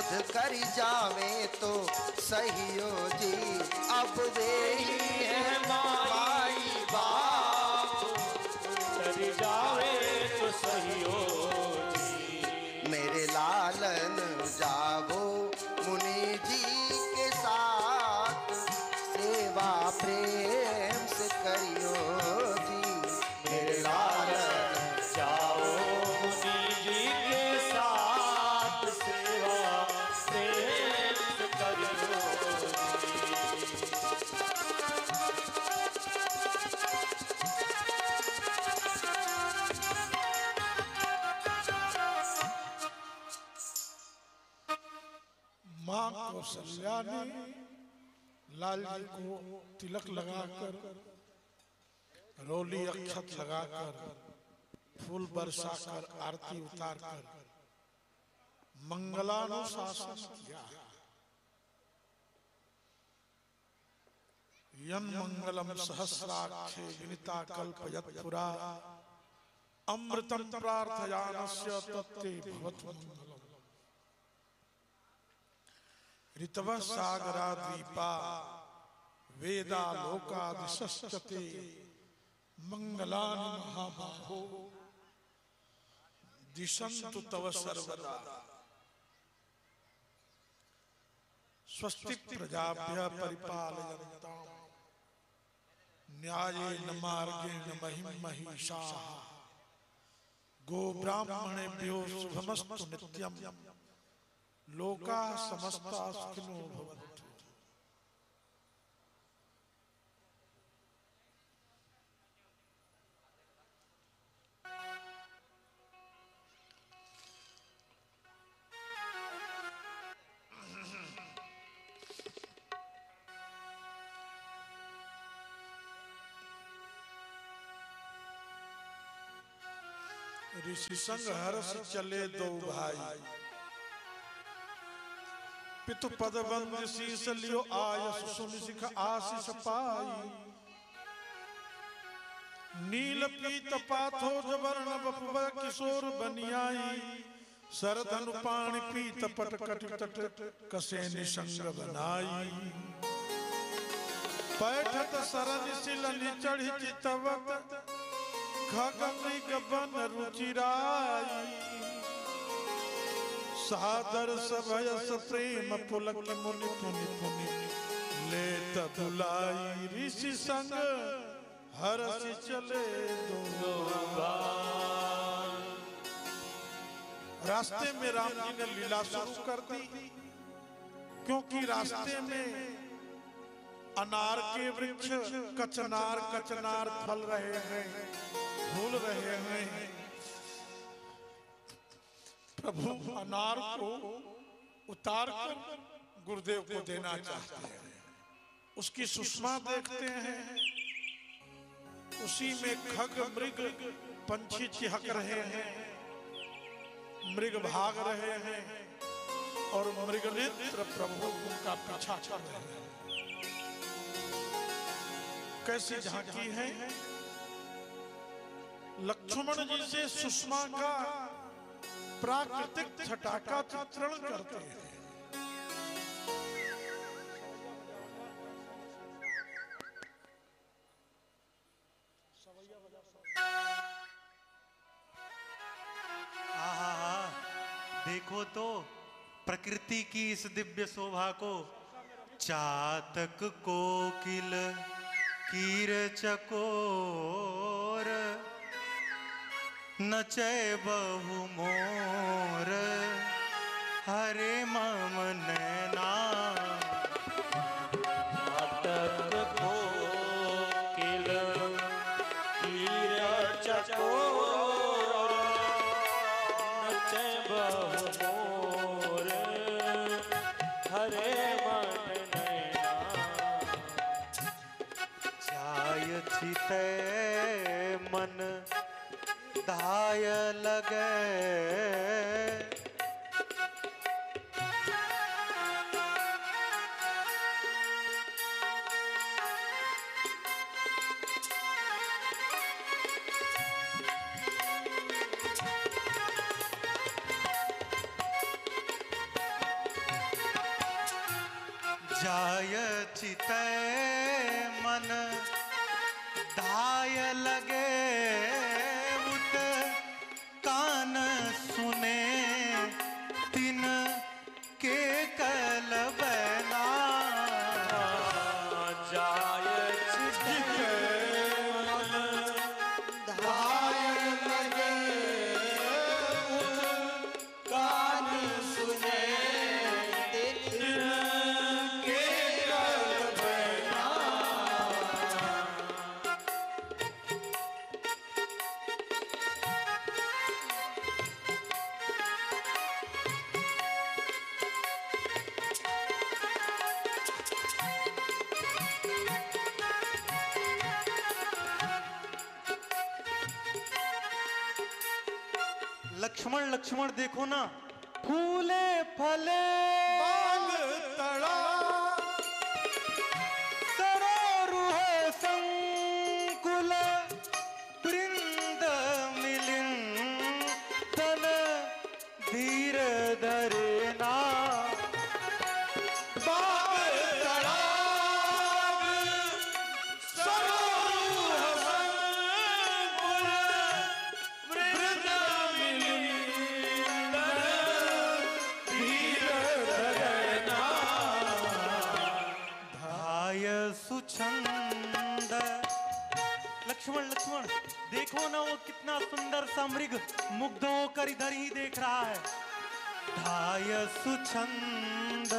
सुध कर जावे तो सहियो जी। अब वे ही है माई बाप कर जावे तो सहियो जी। मेरे लालन जावो मुनि जी के साथ सेवा प्रेम से करियो जी। मेरे लालन जाओ मुनि जी के साथ सेवा प्रेम से करियो जी। माँ कौशल्या ने लाल जी को तिलक लगाकर, रोली अक्षत लगाकर, फूल बरसाकर, आरती उतारकर मंगलानुशासन किया। यन मंगलम सहस्राक्षे विनिता कल्पयत्पुरा अमृतम प्रार्थयानस्य तत्ते भवतु मंगलम। ऋतवः सागरा द्वीपा वेदा लोकादिशस्यते मंगलानि महाबाहो दिशन्तु तव सर्वदा। स्वस्ति प्रजाभ्यः परिपालयन्ताम् न्यायेन मार्गेण महिं महिषाः। गो ब्राह्मणेभ्यो शुभमस्तु नित्यम् लोका समस्ता सुखिनो भवन्तु। ऋषि संग हर्ष चले दो भाई, पितु पद बंद शीस लियो आयस सुनि सिख आशीष पाई। नील पीत पाथो जबर्ण बपुब किशोर बनियाई। सरधनु पाणि पीत पट कटि तट कसे निसंग बनाई। पैठत सरन सिलनि चढ़ी चितवत खग मृग बन रुचिराई। सादर सभयस प्रेम पुलक मुनि पुनि पुनि लेत बुलाई। ऋषि संग हरष चले दो भाई। रास्ते में राम जी ने लीला शुरू कर दी, क्योंकि रास्ते में अनार के वृक्ष कचनार कचनार फल रहे हैं, फूल रहे हैं। प्रभु अनार को उतार कर गुरुदेव को देना चाहते हैं। उसकी सुषमा देखते हैं, उसी में खग मृग पंछी चिहक रहे हैं, मृग भाग रहे हैं और मृगनेत्र प्रभु उनका पीछा कर रहे हैं। कैसी झांकी है। लक्ष्मण जी से सुषमा का प्राकृतिक छटा का चित्रण करते हैं। देखो तो प्रकृति की इस दिव्य शोभा को। चातक कोकिल कीर चकोर नचे बहु मोर हरे मम नैना। चातक कोकिल कीर चकोर नचे बहु मोर हरे मन नैना। जाय चिते मन धाय लगे जाय चितय मन धाय लगे उत कान सुने तिन के कल बना जाय चितय मन धाय लगे उत कान सुने तिन के कल बना। लक्ष्मण लक्ष्मण देखो ना, फूले फले बाग तड़ा सरोरुह संकुल वृंद मिलिंदन धीर धरेना बाग तड़ाग सरोरुह संकुल वृंद मिलिंदन धीर धरेना। धाय सुछंद। लक्ष्मण लक्ष्मण देखो ना, वो कितना सुंदर सा मृग मुग्ध होकर इधर ही देख रहा है। धाय सुछंद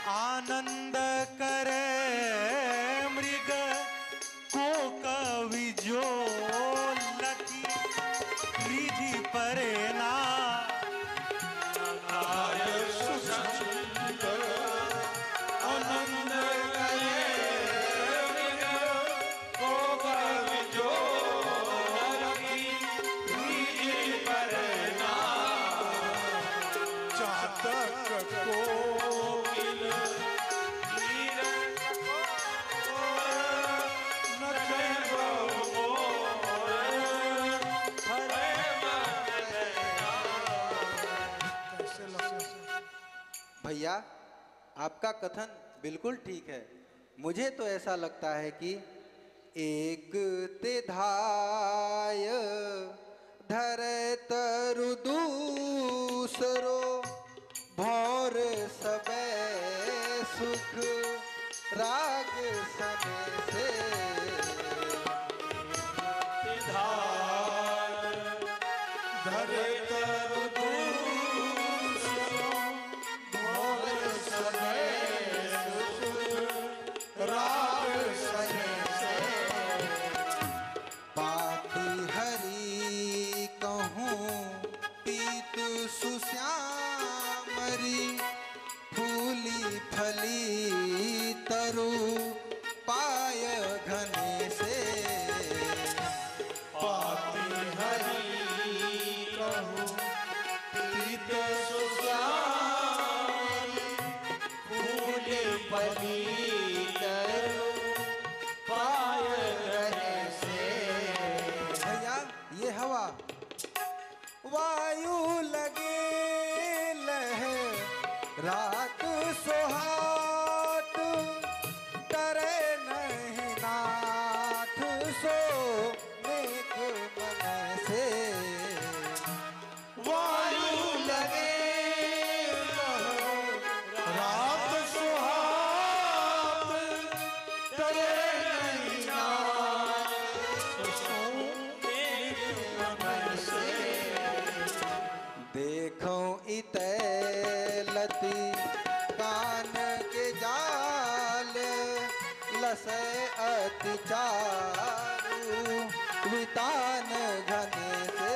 आनंद करे मृग को कवि जो लकी रिधि परे ना। धाय सुछंद आनंद करे मृग को कवि जो लकी रिधि परे ना। चातक कोकिल हीर नचे बहु मोर हरे भैया, आपका कथन बिल्कुल ठीक है। मुझे तो ऐसा लगता है कि एक ते धाय धरे तरु दूसरो भौर सबे सुख राग सने से। धरे तरु दूसरो भोर सबे सुख राग सने से। पाति हरि कहूँ पीत सुश्यामरी फूली फली तरु पाय घने से। पाति हरि कहूँ पीत सुश्यामरी फूली फली तरु पाय घने से। भैया, ये हवा वायु लगे लह रात सोहात करे नहीं नाथ सो नेक मन से। वायु लगे रात सुहात तरे नहीं नाथ सो नेक मन से। देखो इते लती कान के जाल लसे अति चारु वितान घने से।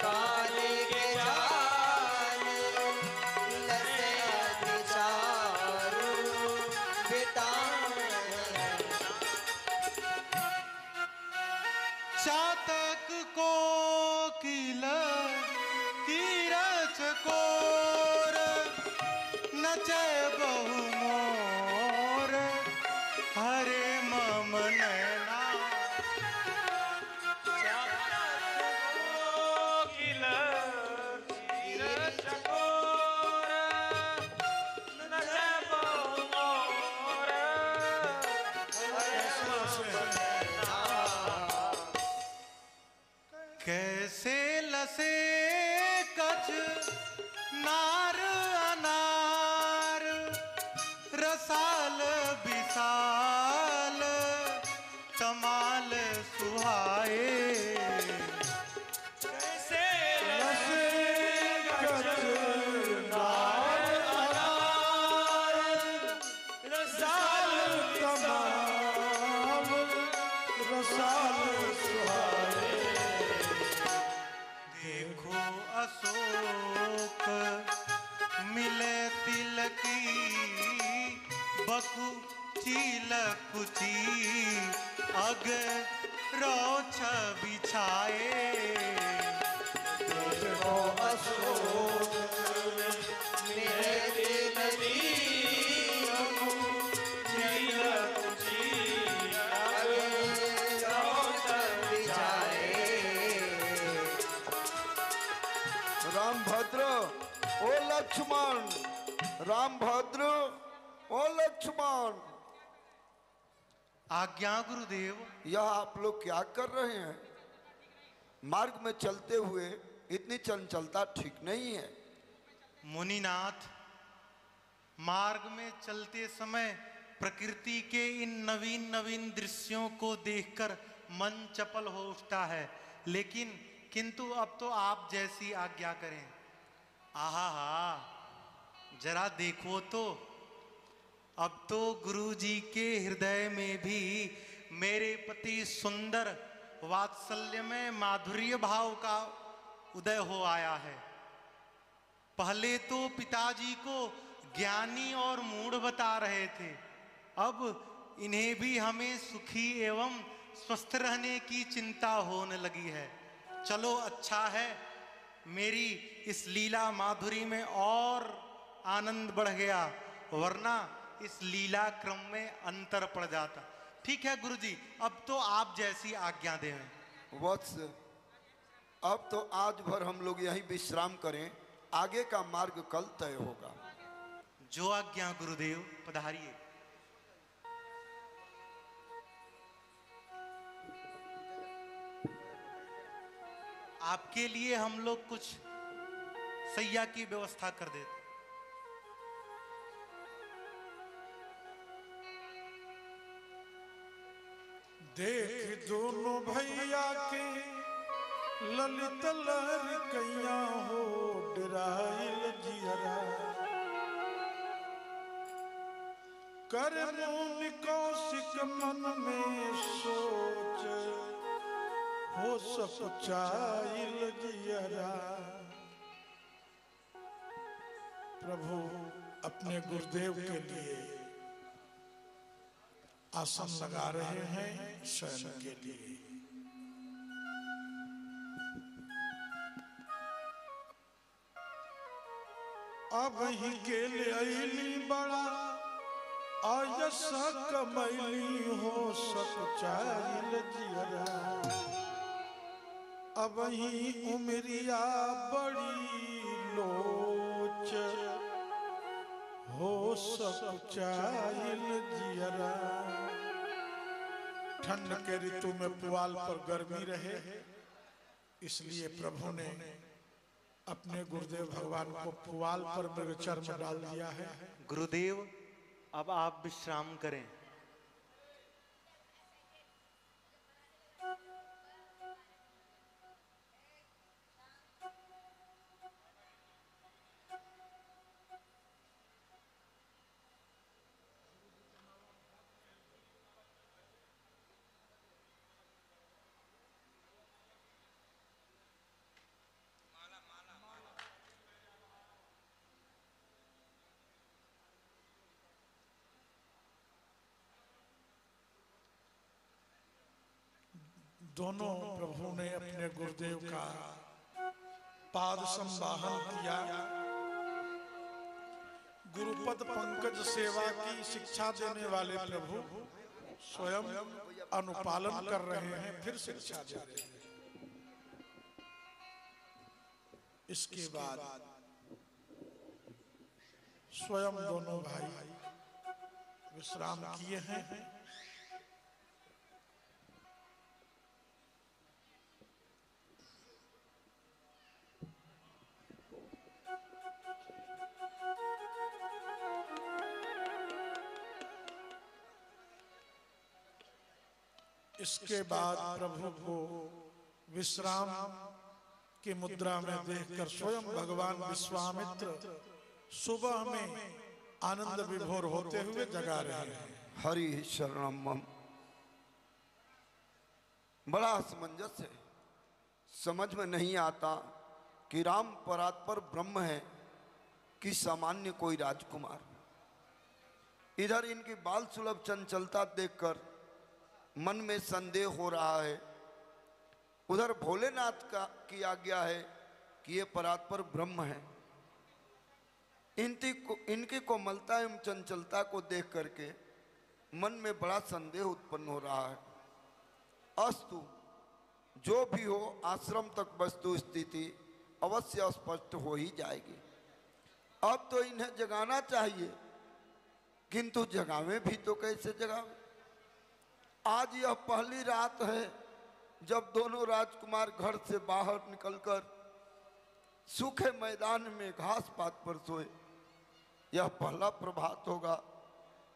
काले के जाल लसे अति चारु वितान। चातक कोकिल कीरच कोर नचे बहु मोर हरे मम नैना। कोकिल रसे कछ नार अनार रसाल विशाल तमाल सुहाए। कैसे रसे कछ नार अनार रसाल तमाल रसाल सुहाए। देखो अशोक मिले तिलकी बकु चिलकुची अग रोछ बिछाए। देखो अशोक मिले तिलकी बकु चिलकुची अग रोछ बिछाए। रामभद्र ओ लक्ष्मण, रामभद्र ओ लक्ष्मण। आज्ञा गुरुदेव। यह आप लोग क्या कर रहे हैं? मार्ग में चलते हुए इतनी चंचलता ठीक नहीं है। मुनिनाथ, मार्ग में चलते समय प्रकृति के इन नवीन नवीन दृश्यों को देखकर मन चपल हो उठता है, लेकिन किंतु अब तो आप जैसी आज्ञा करें। आहा हा, जरा देखो तो, अब तो गुरु जी के हृदय में भी मेरे प्रति सुंदर वात्सल्य में माधुर्य भाव का उदय हो आया है। पहले तो पिताजी को ज्ञानी और मूढ़ बता रहे थे, अब इन्हें भी हमें सुखी एवं स्वस्थ रहने की चिंता होने लगी है। चलो अच्छा है, मेरी इस लीला माधुरी में और आनंद बढ़ गया, वरना इस लीला क्रम में अंतर पड़ जाता। ठीक है गुरुजी, अब तो आप जैसी आज्ञा दें। वत्स, अब तो आज भर हम लोग यहीं विश्राम करें, आगे का मार्ग कल तय होगा। जो आज्ञा गुरुदेव, पधारिए। आपके लिए हम लोग कुछ सैया की व्यवस्था कर देते। देख दोनों भैया के ललित लहरिकैया हो डराइल जियरा। कर मुनि कौशिक मन में सोच हो सकुचाइल जियरा। प्रभु अपने गुरुदेव के लिए आसन लगा रहे हैं शयन के लिए। अब ही के ले अली बड़ा आयस कमैली हो सकुचाइल जियरा। अब ही उमरिया बड़ी लोच हो सकुचाइल जियरा। ठंड के ऋतु में पुआल पर गर्मी रहे, इसलिए प्रभु ने अपने गुरुदेव भगवान को पुआल पर मृगचर्म डाल दिया है। गुरुदेव, अब आप विश्राम करें। दोनों प्रभु ने अपने गुरुदेव का पाद संवाहन किया। गुरुपद पंकज सेवा की शिक्षा देने वाले प्रभु स्वयं अनुपालन कर रहे हैं, फिर शिक्षा दे रहे हैं। इसके बाद स्वयं दोनों भाई विश्राम किए हैं। इसके बाद प्रभु को विश्राम की मुद्रा में देखकर स्वयं भगवान विश्वामित्र सुबह में आनंद विभोर होते हुए जगा रहे हैं। हरि शरणम मम। बड़ा असमंजस है, समझ में नहीं आता कि राम परात्पर ब्रह्म है कि सामान्य कोई राजकुमार। इधर इनकी बाल सुलभ चंचलता देखकर मन में संदेह हो रहा है, उधर भोलेनाथ का की आज्ञा है कि ये परात्पर ब्रह्म है। इनकी कोमलता एवं चंचलता को देख करके मन में बड़ा संदेह उत्पन्न हो रहा है। अस्तु, जो भी हो, आश्रम तक वस्तु स्थिति अवश्य स्पष्ट हो ही जाएगी। अब तो इन्हें जगाना चाहिए, किंतु जगावे भी तो कैसे जगावे। आज यह पहली रात है जब दोनों राजकुमार घर से बाहर निकलकर सूखे मैदान में घास पात पर सोए। यह पहला प्रभात होगा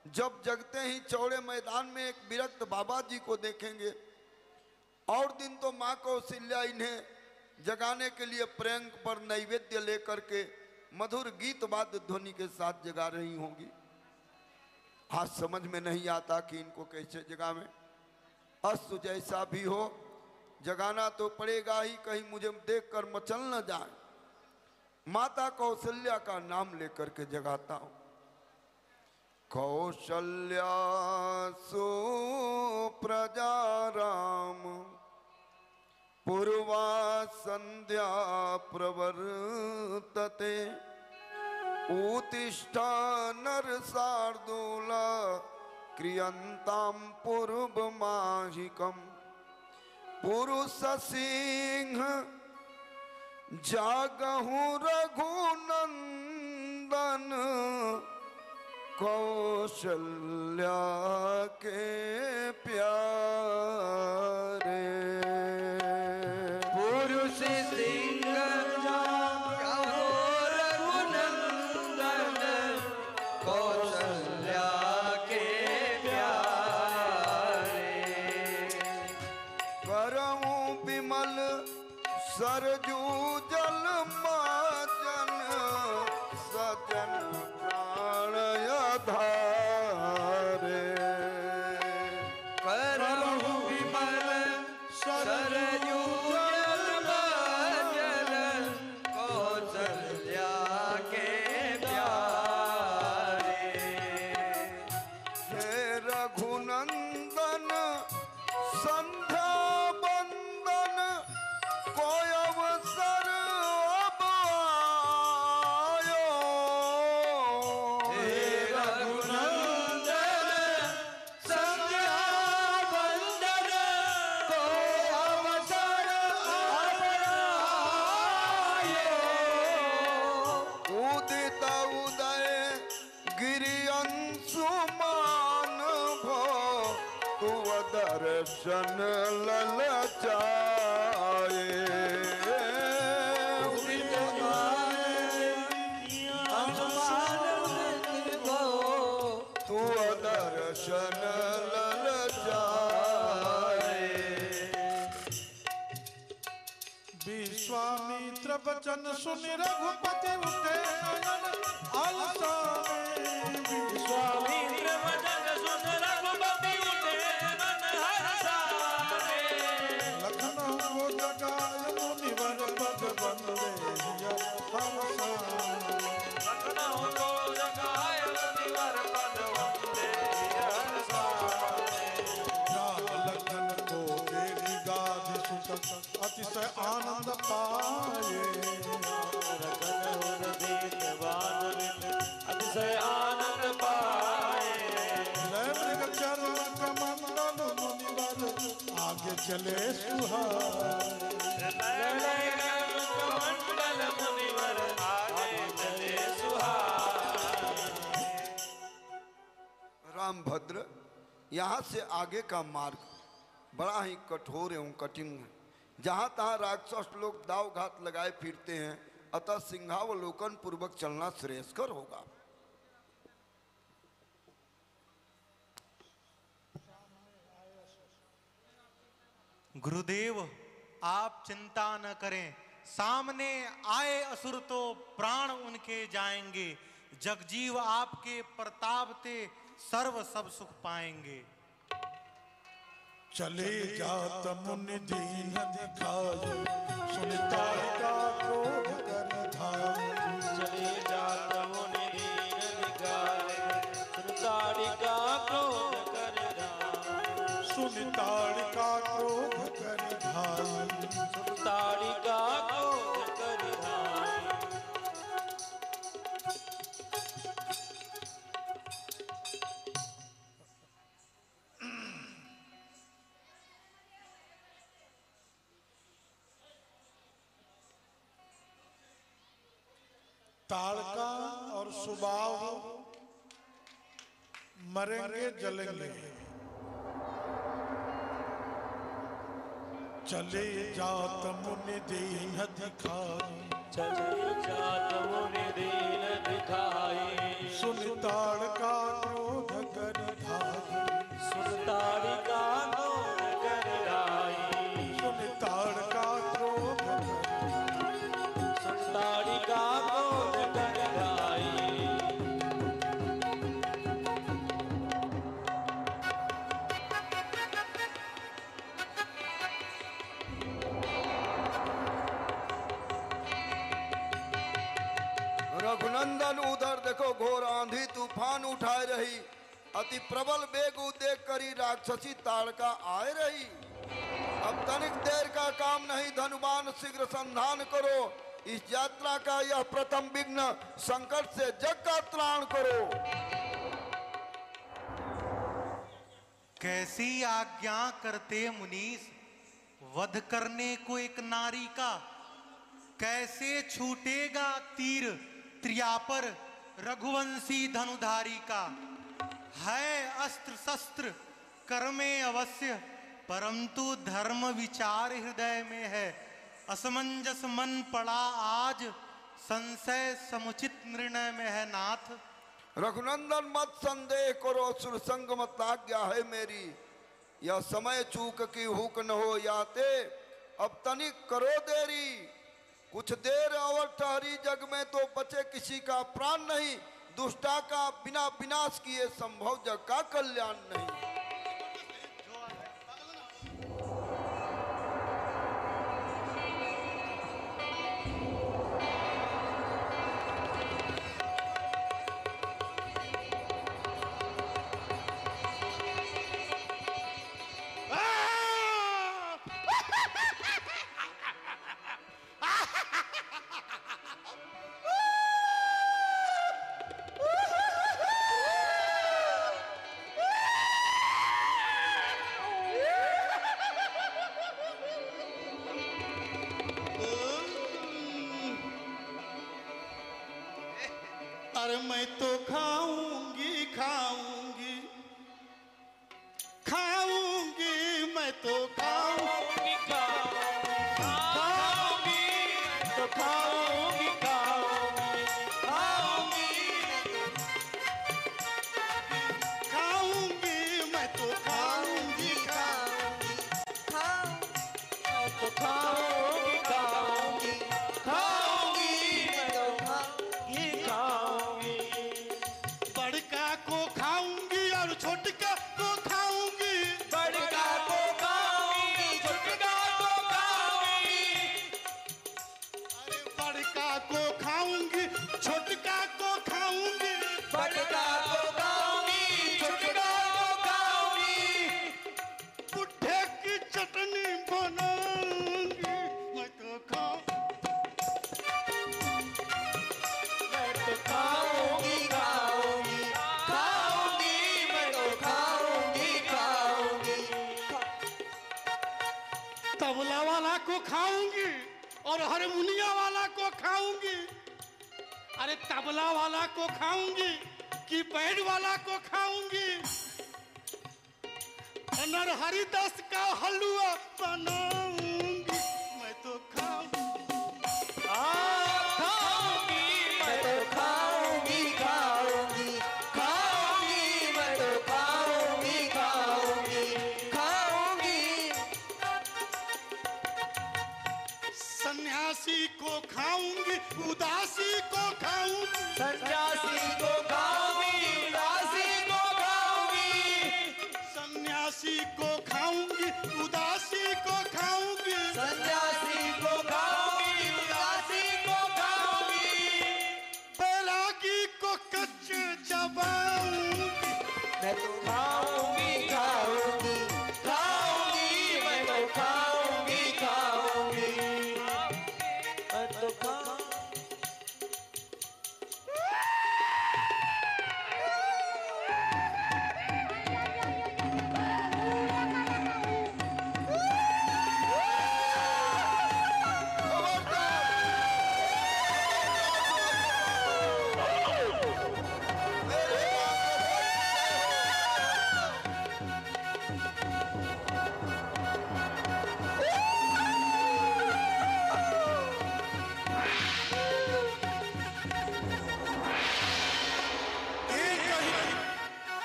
जब जगते ही चौड़े मैदान में एक विरक्त बाबा जी को देखेंगे। और दिन तो माँ कौशल्या इन्हें जगाने के लिए प्रयंक पर नैवेद्य लेकर के मधुर गीत वाद्य ध्वनि के साथ जगा रही होंगी। आज समझ में नहीं आता कि इनको कैसे जगावें। अस्तु, जैसा भी हो, जगाना तो पड़ेगा ही, कहीं मुझे देखकर मचल न जाए। माता कौशल्या का नाम लेकर के जगाता हूं। कौशल्या सुप्रजा राम पूर्वा संध्या प्रवर्तते उत्तिष्ठा नरशार्दूल क्रियन्तां पूर्वमाहिकम् पुरुष सिंह जागहु रघुनंदन कौशल्या के प्यारे। पुरुष सिंह जागहु रघुनंदन कौशल्या के प्यारे। करहु विमल सरजू जल माजन सजन प्राण धारे। करहु विमल सरजू जल माजन कौशल्या के प्यारे। हे रघुनंदन संध्या बंदन कोई अवसर अब आयो। हे रघुनंदन संध्या बंदन कोई अवसर अब आयो। उदित उदय गिरि अंशुमान भो तु दर्शन ललचाए। उदित उदय अंशुमान भो तु दर्शन ललचाए। विश्वामित्र वचन सुन रघुपति उठे नयन अलसावे। विश्वामित्र वचन सुन रघुपति उठे नयन हर्षावे। लखन को जगाय मुनिवर पद बंदे हिय हर्षावे। लखन को जगाय मुनिवर पद बंदे हिय हर्षावे। राम लखन को तेरी गाधि सुत अतिशय आनंद पाए। अतिशय आनंद पाए। मृग चरण कमंडल मुनिवर आगे चले सुहाए। कमंडल मुनिवर आगे चले सुहाए। रामभद्र, यहाँ से आगे का मार्ग बड़ा ही कठोर एवं कठिन है। जहाँ तहाँ राक्षस लोग दाव घात लगाए फिरते हैं, अतः सिंहावलोकन पूर्वक चलना श्रेयस्कर होगा। गुरुदेव आप चिंता न करें, सामने आए असुर तो प्राण उनके जाएंगे। जगजीव आपके प्रताप ते सर्व सब सुख पाएंगे। चले जात मुनि दीन दिखाए, सुनता का क्रोध कर धाय। चले जात मुनि दीन दिखाए, सुनताड़ी का क्रोध कर धाय। सुनताड़ का क्रोध कर धाय। सुनताड़ी का क्रोध कर धाय। ताड़का और सुबाव मरेंगे जलेंगे। चले जात मुनि दीन दिखाए, चले जात मुनि दीन दिखाए। सुनताड़ का क्रोध कर धाय। सुनताड़ी का क्रोध कर धाय। सुनताड़ का क्रोध सुनताड़ी का क्रोध कर धाय। रघुनंदन उधर देखो घोर आंधी तूफान उठाए रही, अति प्रबल बेग देख करी राक्षसी ताड़का आए रही। अब तनिक देर का काम नहीं, धनुमान शीघ्र संधान करो। इस यात्रा का यह प्रथम विघ्न, संकट से जग का त्राण करो। कैसी आज्ञा करते मुनीस, वध करने को एक नारी का। कैसे छूटेगा तीर त्रियापर रघुवंशी धनुधारी का। है अस्त्र शस्त्र कर्मे अवश्य, परंतु धर्म विचार हृदय में है। असमंजस मन पड़ा आज, संशय समुचित निर्णय में है नाथ। रघुनंदन मत संदेह करो, सुर संग मत आज्ञा है मेरी। यह समय चूक की हुक न हो याते, अब तनिक करो देरी। कुछ देर और ठहरी जग में तो बचे किसी का प्राण नहीं। दुष्टा का बिना विनाश किए संभव जग का कल्याण नहीं। अरे मैं तो खाऊंगी खाऊंगी खाऊंगी, मैं तो खाऊंगी खाऊंगी तो खाऊंगी खाऊंगी खाऊंगी, मैं तो खाऊंगी तो खाऊंगी खाऊंगी खाऊंगी खाऊंगी। बड़का को खाऊंगी और छोटका को खाऊंगी। बड़का को खाऊंगी छोटका को खाऊंगी। अरे बड़का को खाऊंगी छोटका को खाऊंगी। बड़का को खाऊंगी छोटका को खाऊंगी। पुट्ठे की चटनी बनाऊंगी, मैं तो खाऊंगी खाऊंगी खाऊंगी, मैं तो खाऊंगी खाऊंगी। तबला वाला को खाऊंगी और हारमोनिया वाला को खाऊंगी। अरे तबला वाला को खाऊंगी कि बैंड वाला को खाऊंगी। नरहरि दास का हलवा बनाऊंगी, मैं तो खाऊंगी मैं तो खाऊंगी खाऊंगी खाऊंगी, मैं तो खाऊंगी खाऊंगी खाऊंगी। सन्यासी को खाऊंगी उदासी को खाऊंगी, सन्यासी को खाऊंगी उदासी को खाऊंगी, सन्यासी को खाऊंगी उदासी को खाऊंगी, सन्यासी को खाऊंगी उदासी को खाऊंगी, बैरागी को कच्चे चबाऊंगी, मैं तो खाऊंगी खाऊंगी खाऊंगी, मैं तो खाऊंगी खाऊंगी, मैं तो खाऊंगी।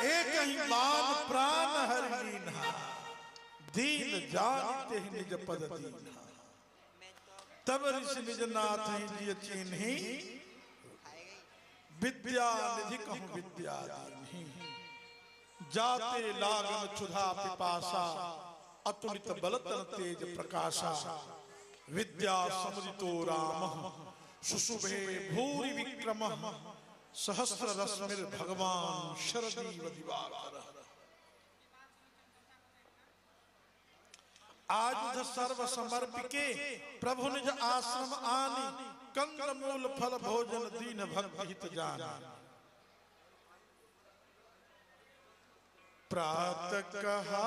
एक ही बान प्राण हर लीना, दीन जानते ही निज पद दीना, तब ऋषि निज नाथ ही जिय चिन्हि, विद्या निधि कहूँ विद्या दीन्हि, जाते लागन क्षुधा पिपासा, अतुलित बलतन तेज प्रकाशा, विद्या समुदितो राम सुशुभे भूरि विक्रम, सहस्र रश्मिर भगवान शरदीव दिवाकर। आज उधर सर्व समर्पिके प्रभु निज आश्रम आनी, कंद मूल फल भोजन दीन भक्त हित जाना। प्रातः कहा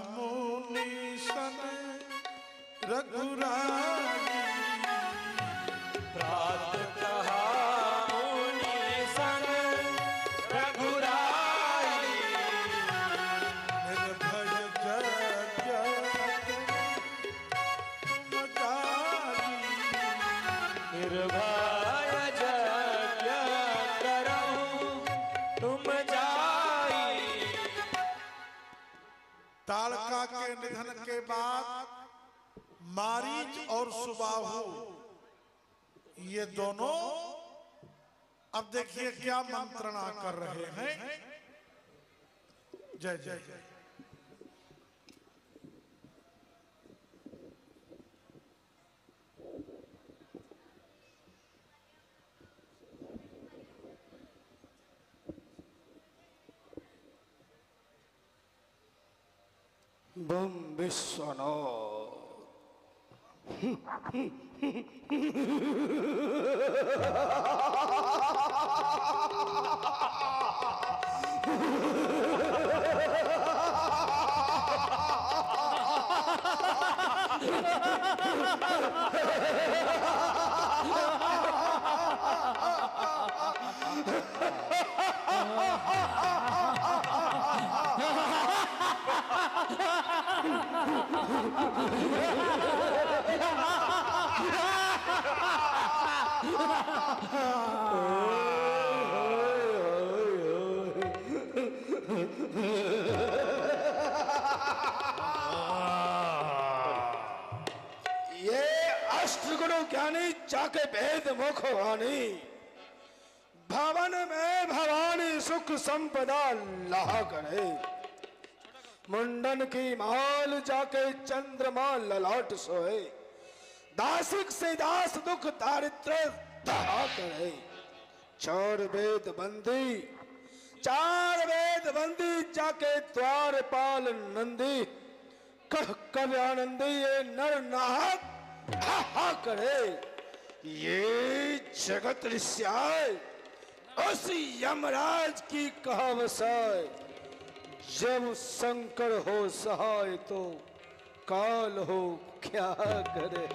मुनि सन रघुराई, प्रातः कहा मुनि सन रघुराई, निर्भय यज्ञ तुम जाई, निर्भय यज्ञ करऊं तुम जाई। ताड़का के निधन के बाद मारीच और सुबाहु ये दोनों अब देखिए क्या मंत्रणा कर रहे हैं। जय जय जय। बम विश्वनाथ। ये अष्टगुण ज्ञानी जाके भेद मुख वाणी, भवन में भवानी सुख संपदा लाह करे, मुंडन की माल जाके चंद्रमा ललाट सोए, दासिक से दास दुख दारिद्र दहा करे, चार वेद बंदी जाके द्वारपाल नंदी, कह कव आनंदी ये नर नाहक हा करे, ये जगत ऋष्याय उस यमराज की कहावसाय, जब शंकर हो सहाय तो काल हो क्या करे।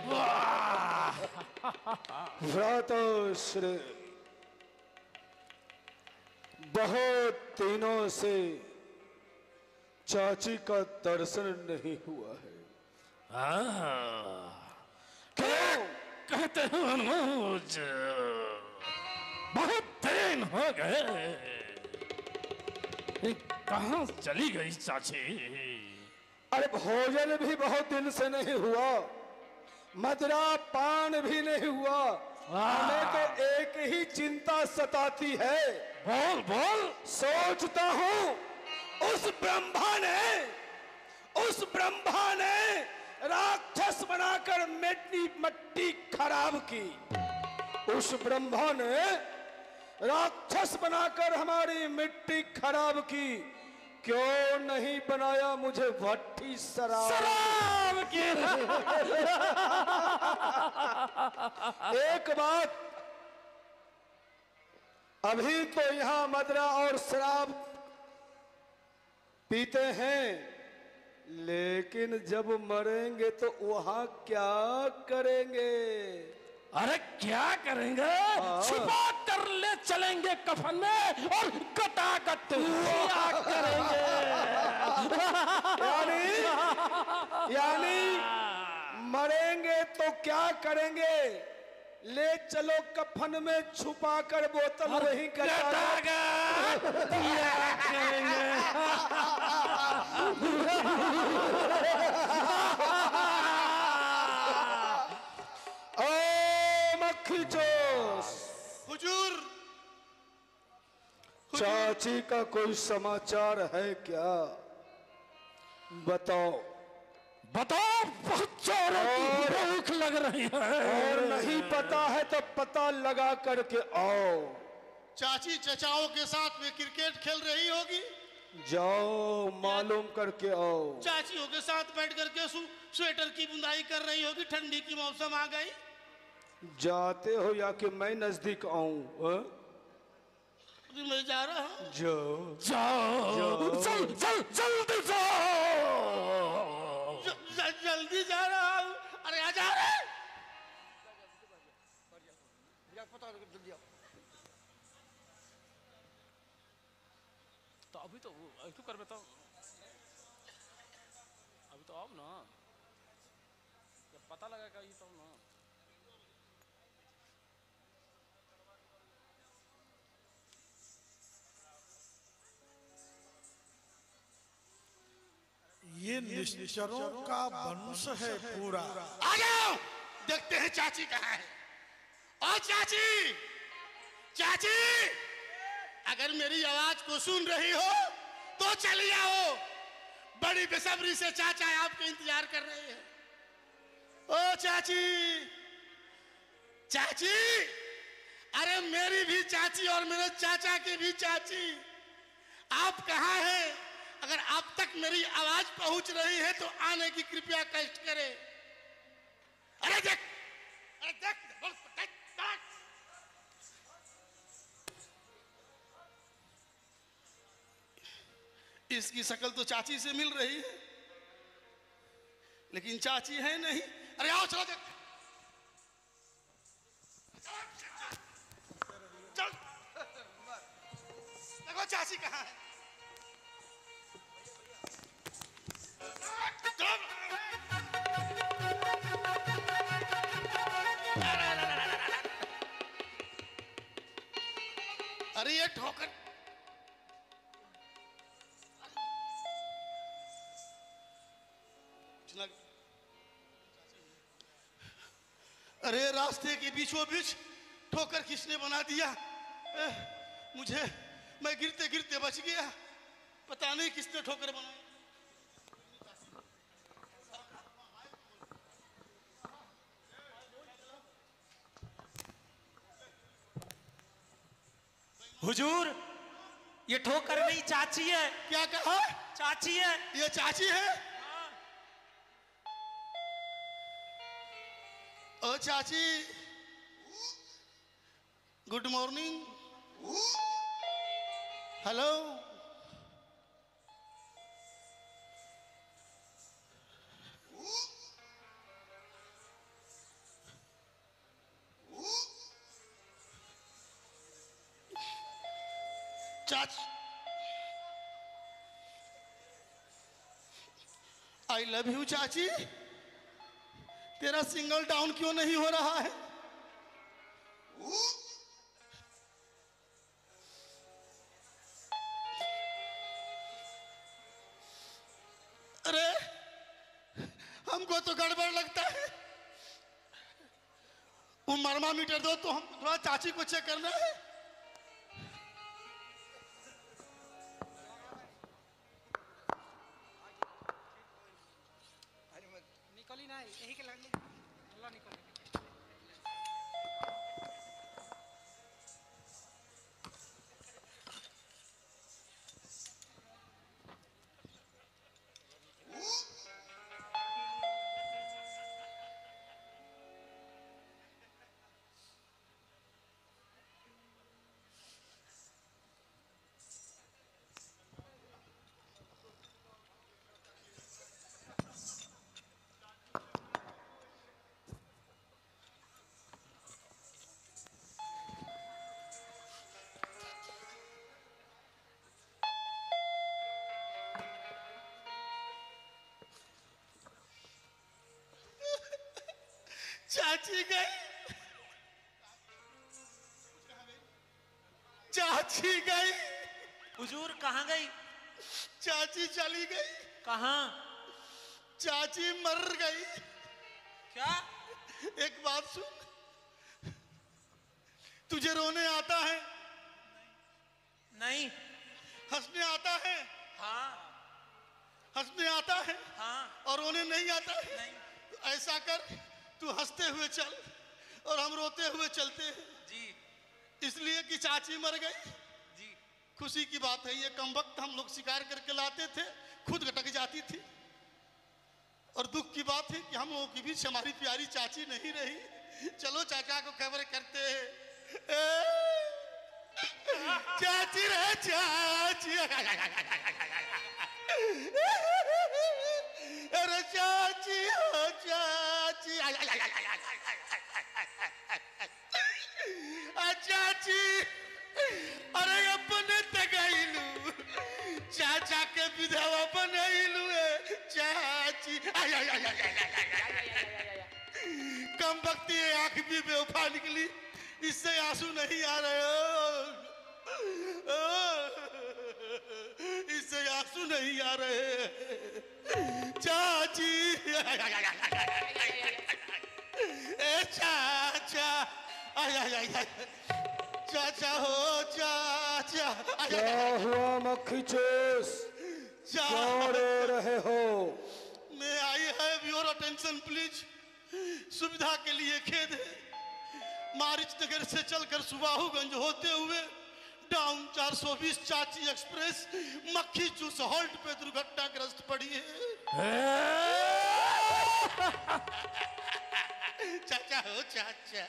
भ्रातोश्री बहुत दिनों से चाची का दर्शन नहीं हुआ है। क्या कहते हो अनुज, बहुत दिन हो गए, कहाँ चली गई चाची? अरे भोजन भी बहुत दिन से नहीं हुआ, मदरा पान भी नहीं हुआ। हमें तो एक ही चिंता सताती है। बोल बोल। सोचता हूँ उस ब्रह्मा ने राक्षस बनाकर मिट्टी खराब की। उस ब्रह्मा ने राक्षस बनाकर हमारी मिट्टी खराब की। क्यों नहीं बनाया मुझे भट्टी शराब की। एक बात, अभी तो यहाँ मदरा और शराब पीते हैं, लेकिन जब मरेंगे तो वहां क्या करेंगे? अरे क्या करेंगे? छुपा कर ले चलेंगे कफन में और गटागट क्या करेंगे? यानी मरेंगे तो क्या करेंगे? ले चलो कफन में छुपा कर बोतल वही गटागट क्या करेंगे? हुजूर, चाची का कोई समाचार है क्या? बताओ बताओ, बहुत जोरों की भूख लग रही है। और नहीं पता है तो पता लगा करके आओ। चाची चचाओं के साथ में क्रिकेट खेल रही होगी। जाओ मालूम करके आओ। चाचियों के साथ बैठ करके स्वेटर की बुनाई कर रही होगी। ठंडी की मौसम आ गई। जाते हो या कि मैं नजदीक आऊं? मैं जा रहा हूं। जाओ चल जल्दी जाओ। जल्दी जा रहा हूं। अरे आ जा रहे। तो अभी तो कर बताओ। अभी तो आओ ना, जब पता लगेगा ये तो ना। ये निश्चरों का वंश है पूरा। आ जाओ, देखते हैं चाची कहाँ है। ओ चाची, चाची, अगर मेरी आवाज को सुन रही हो तो चली आओ। बड़ी बेसब्री से चाचा आपके इंतजार कर रहे हैं। ओ चाची, चाची, अरे मेरी भी चाची और मेरे चाचा की भी चाची, आप कहाँ हैं? अगर आप तक मेरी आवाज पहुंच रही है तो आने की कृपया कष्ट करें। अरे देख, अरे देख, देख, देख। इसकी शक्ल तो चाची से मिल रही है, लेकिन चाची है नहीं। अरे आओ, चलो देख। चल, देखो चाची कहाँ है। अरे ये ठोकर, अरे रास्ते के बीचों बीच ठोकर किसने बना दिया? मुझे, मैं गिरते गिरते बच गया। पता नहीं किसने ठोकर बनाई। हुजूर, ये ठोकर नहीं चाची है। क्या कहा? चाची है। ये चाची है? ओ चाची, गुड मॉर्निंग। हेलो, चाची, आई लव यू चाची। तेरा सिंगल डाउन क्यों नहीं हो रहा है? अरे हमको तो गड़बड़ लगता है। वो थर्मामीटर दो तो हम थोड़ा चाची को चेक करना है। निकली ना यही के लगने अल्लाह निकल। चाची गई, चाची गई। हुजूर कहाँ गई? चाची चली गई। कहाँ? चाची मर गई। क्या? एक बात सुन, तुझे रोने आता है? नहीं। हंसने आता है? हाँ। हंसने आता है? हाँ। और रोने नहीं आता है? नहीं। ऐसा कर, तू हंसते हुए चल और हम रोते हुए चलते हैं। जी। इसलिए कि चाची मर गई। जी। खुशी की बात है, ये कमबख्त हम लोग शिकार करके लाते थे, खुद गटक जाती थी। और दुख की बात है कि हम लोगों के बीच हमारी प्यारी चाची नहीं रही। चलो चाचा को खबर करते हैं। चाची रहे चाची, अरे चाची हो चाची, चाची अरे अपने तगैलू चाचा के विधवा बनैलू चाची। कम वक्ती आंख भी बेवफा निकली, इससे आंसू नहीं आ रहे हो, इससे आंसू नहीं आ रहे चाची। ए चाचा, चाचा हो चाचा। क्या हुआ मक्खी चूस, क्यों रो रहे हो? मैं I have your attention please. सुविधा के लिए खेद है, मारिच नगर से चलकर सुबाहूगंज होते हुए डाउन 420 चाची एक्सप्रेस मक्खी चूस हॉल्ट पे दुर्घटनाग्रस्त पड़ी है। चाचा हो चाचा।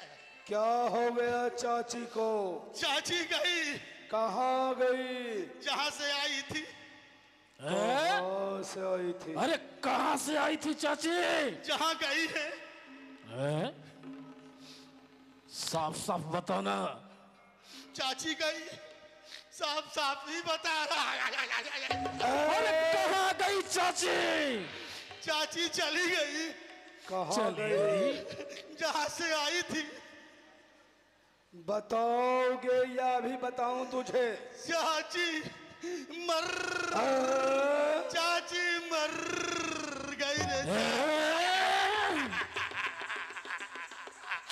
क्या हो गया चाची को? चाची गई। कहाँ गई? जहाँ से आई थी। कहाँ से आई थी? अरे कहाँ से आई थी चाची? जहाँ गई है। साफ साफ बताना। चाची गई, साफ साफ ही बता रहा। अरे कहाँ गई चाची? चाची चली गई। कहाँ गई? जहाँ से आई थी। बताओगे या अभी बताऊं तुझे? चाची मर, चाची मर गई रे।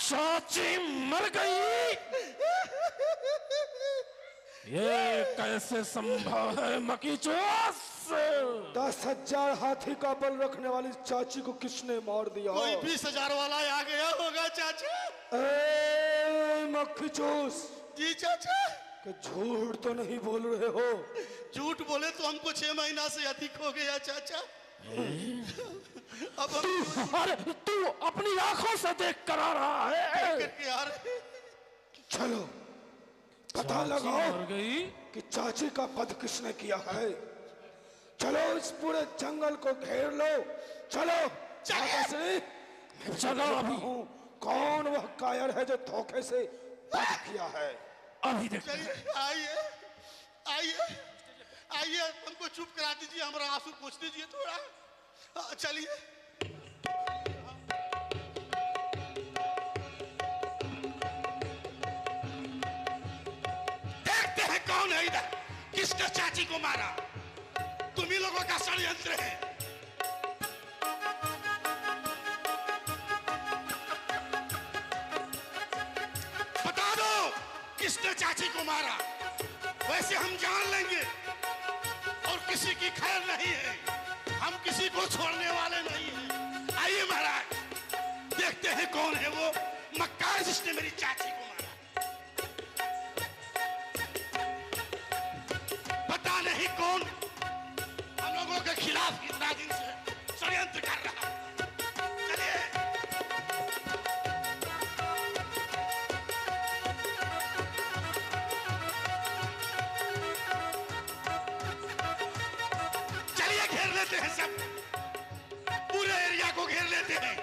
चाची मर गई? ये कैसे संभव है मक्खी चूस? 10,000 हाथी का बल रखने वाली चाची को किसने मार दिया? कोई 20,000 वाला आ गया होगा चाचा। मक्खी चूस। जी चाचा। कि झूठ तो नहीं बोल रहे हो? झूठ बोले तो हमको 6 महीना से अधिक हो गया चाचा। अब अरे तू अपनी आंखों से देख कर आ रहा है। यार चलो पता लगाओ कि चाची का वध किसने किया है। चलो इस पूरे जंगल को घेर लो। चलो चलो अभी। कौन वह कायर है जो धोखे से वध किया है? अभी देख। चलिए आइए आइए आइए, हमको चुप करा दीजिए, हमारा आंसू पोंछ दीजिए थोड़ा। चलिए। देखते हैं कौन है इधर, किसने चाची को मारा। तुम ही लोगों का षड्यंत्र है। बता दो किसने चाची को मारा, वैसे हम जान लेंगे। और किसी की खैर नहीं है, हम किसी को छोड़ने वाले नहीं हैं। आइए महाराज, देखते हैं कौन है वो मक्कार जिसने मेरी चाची को मारा। पता नहीं कौन हम लोगों के खिलाफ इतना दिन से षड्यंत्र कर रहा। चलिए चलिए घेर लेते हैं, सब पूरे एरिया को घेर लेते हैं।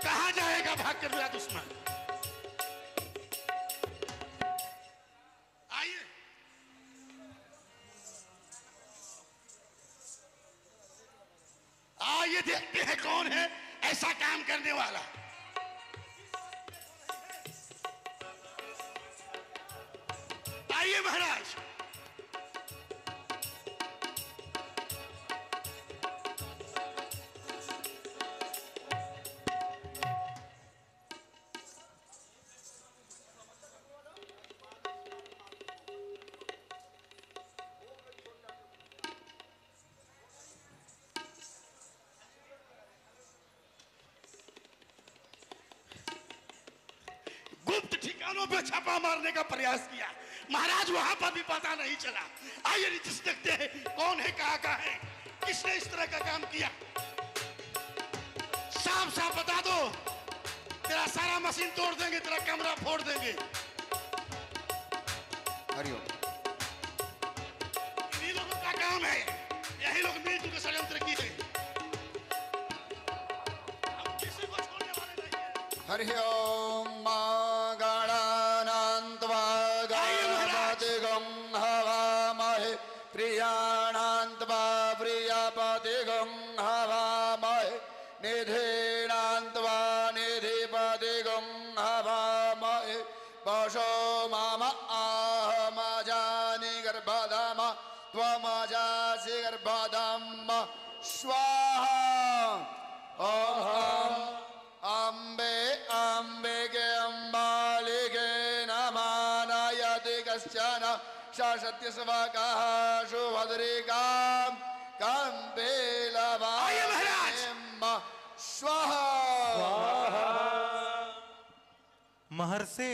कहां जाएगा भाग कर मेरा दुश्मन? आइए आइए देखते हैं कौन है ऐसा काम करने वाला। आइए महाराज, गुप्त ठिकानों पे छापा मारने का प्रयास किया महाराज, वहां पर भी पता नहीं चला। आइए नीचे देखते हैं कौन है, कहां का है, किसने इस तरह का काम किया। साफ साफ बता दो, तेरा सारा मशीन तोड़ देंगे, तेरा कमरा फोड़ देंगे। हरिओम। इन्हीं लोगों का काम है, यही लोग मिलजुल के षड्यंत्र किए। हम किसी को छोड़ने वाले नहीं हैं। हरिओम गणानान्त्वा गणपतिगं हवामहे प्रियाणान्त्वा प्रियपतिगं हवामहे निधीनान्त्वा निधिपतिगं हवामहे पशो मम आहमजानि गर्भधाम त्वमजासि गर्भधाम स्वाहा। ओम अम्बे अम्बिके अम्बालिके नमानयति कश्चन शासत्य स्वकः सुभद्रिकां कम्पेलवायम स्वाहा। महर्षि,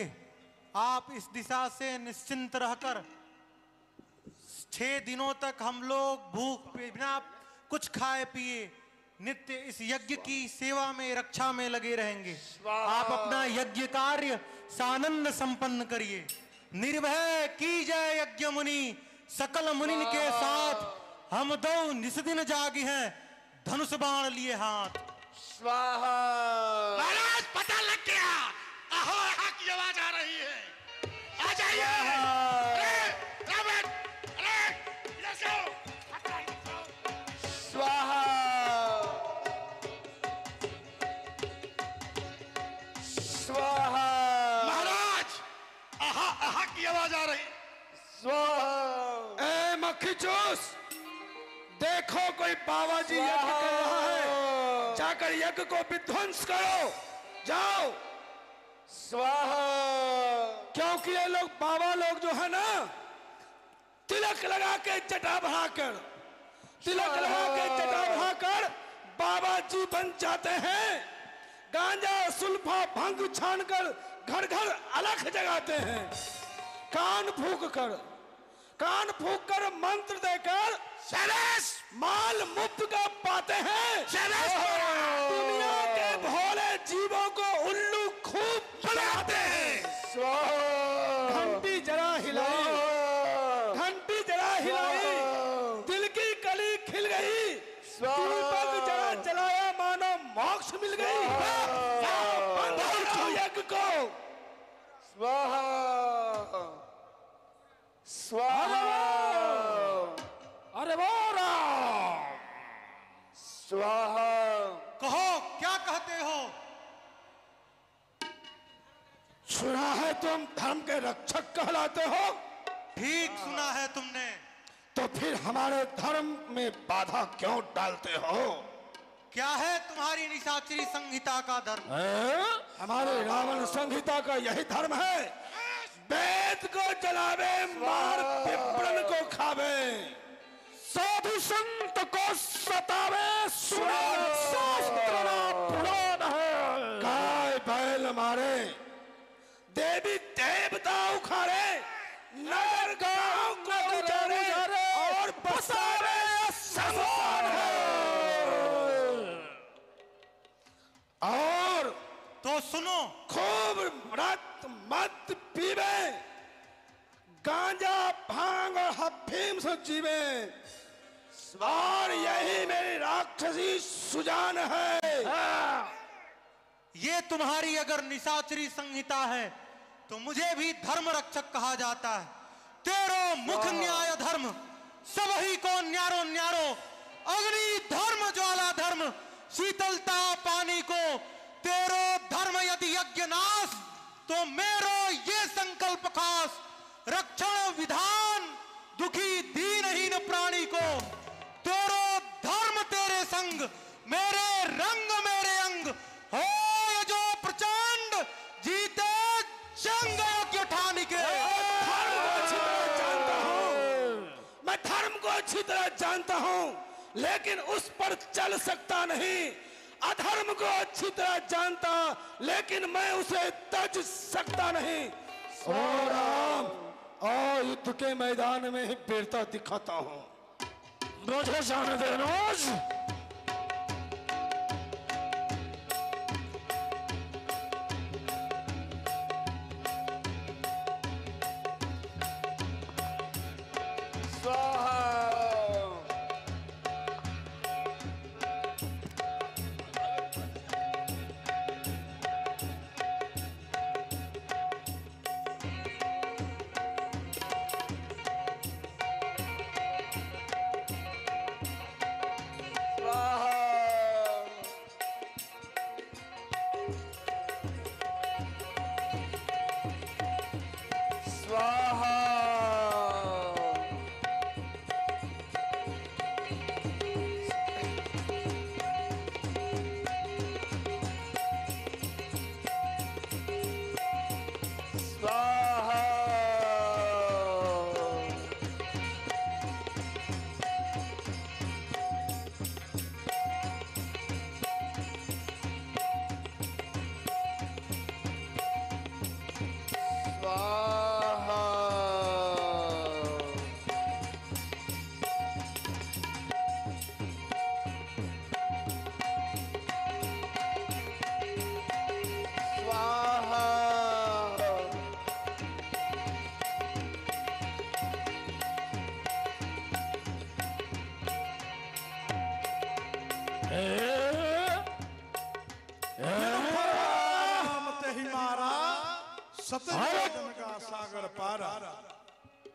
आप इस दिशा से निश्चिंत रहकर 6 दिनों तक हम लोग भूख बिना कुछ खाए पिए नित्य इस यज्ञ की सेवा में, रक्षा में लगे रहेंगे। आप अपना यज्ञ कार्य सानंद संपन्न करिए। निर्भय की जय यज्ञ मुनि, सकल मुनि के साथ हम दो निस्दिन जागे हैं, धनुष बाण लिए हाथ। स्वाहा। महाराज पता लग गया, आहो आहा की आवाज आ रही है, आ जाइए। अरे रावण, अरे इधर से आओ, स्वाहा स्वाहा। महाराज आहा आहा की आवाज आ रही। स्वाहा। ए मक्खी चूस, देखो कोई बाबा जी यज्ञ कर रहा है, जाकर यज्ञ को विध्वंस करो, जाओ। स्वाहा। क्योंकि ये लोग बाबा लोग जो है ना, तिलक लगा के जटा बढ़ाकर, तिलक लगा के जटा बढ़ाकर बाबा जी बन जाते हैं। गांजा सुल्फा भंग छानकर घर घर अलख जगाते हैं। कान फूक कर मंत्र देकर माल मुफ्त का पाते हैं। दुनिया के भोले जीवों को उल्लू खूब बनाते हैं। घंटी जरा हिलाई, घंटी जरा हिलाई, दिल की कली खिल गई, दीपक जरा जलाया मानो मोक्ष मिल गई। बंद करो यज्ञ को। स्वाहा स्वाहा। अरे वो राम। स्वाहा। कहो क्या कहते हो? सुना है तुम धर्म के रक्षक कहलाते हो। ठीक सुना है तुमने। तो फिर हमारे धर्म में बाधा क्यों डालते हो? क्या है तुम्हारी निशाचरी संहिता का धर्म? हमारे रावण संहिता का यही धर्म है, वेद को जलावे, मार पिपड़न को खावे, साधु संत को सतावे, सुने शास्त्र ना पुराण है। गाय बैल मारे, देवी देवता उखाड़े, नगर गांव को उजाड़े और बसावे शमशान है। और तो सुनो, खूब रक्त मत पीवे, गांजा भांग और अफीम से जीवे, और यही मेरी राक्षसी सुजान है। ये तुम्हारी अगर निशाचरी संहिता है तो मुझे भी धर्म रक्षक कहा जाता है। तेरो मुख न्याय धर्म, सब ही को न्यारो न्यारो, अग्नि धर्म ज्वाला धर्म, शीतलता पानी को, तेरो धर्म यदि यज्ञ नाश, तो मेरो ये संकल्प खास, रक्षण विधान दुखी दीनहीन प्राणी को, तेरो धर्म तेरे संग, मेरे रंग मेरे अंग, हो ये जो प्रचंड जीते जंग यज्ञ ठानी के। मैं धर्म को अच्छी तरह जानता हूं, लेकिन उस पर चल सकता नहीं। अधर्म को अच्छी तरह जानता, लेकिन मैं उसे तज सकता नहीं। ओ राम, और युद्ध के मैदान में ही वीरता दिखाता हूं। मुझे जाने दे नोज। सागर पारा।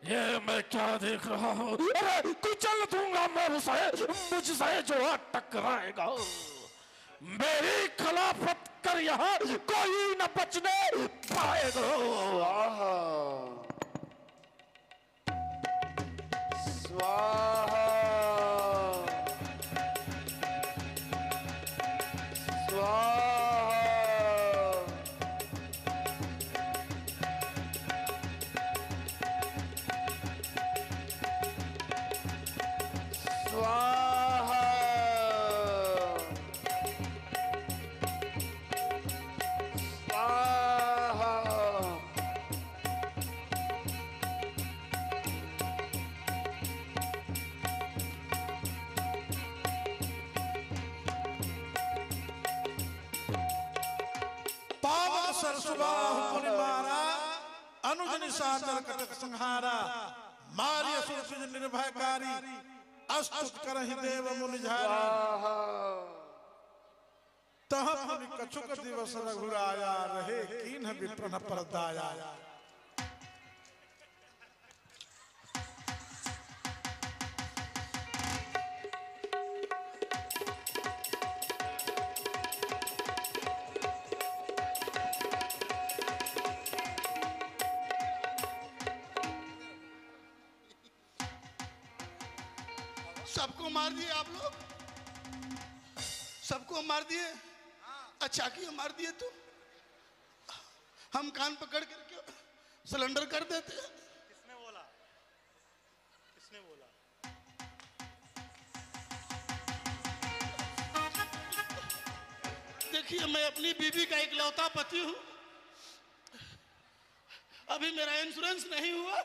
ये मैं क्या देख रहा हूँ? अरे कुचल दूंगा मुझसे जो टकराएगा। मेरी खिलाफत कर यहाँ कोई न बचने पाएगा। स्वाहा स्वाहा सादर कटक संहारा, मारी असुर सुज निर्भयकारी, अस्तुत करहि देव मुनिझारी। तह पुनि कछुक दिवस रघुराया, रहे कीन्ह विप्रन परदाया। सबको मार दिए आप लोग, को मार दिए? अच्छा किया मार दिए तो हम कान पकड़ करके सिलेंडर कर देते। किसने बोला? किसने बोला? देखिए मैं अपनी बीवी का इकलौता पति हूं, अभी मेरा इंश्योरेंस नहीं हुआ।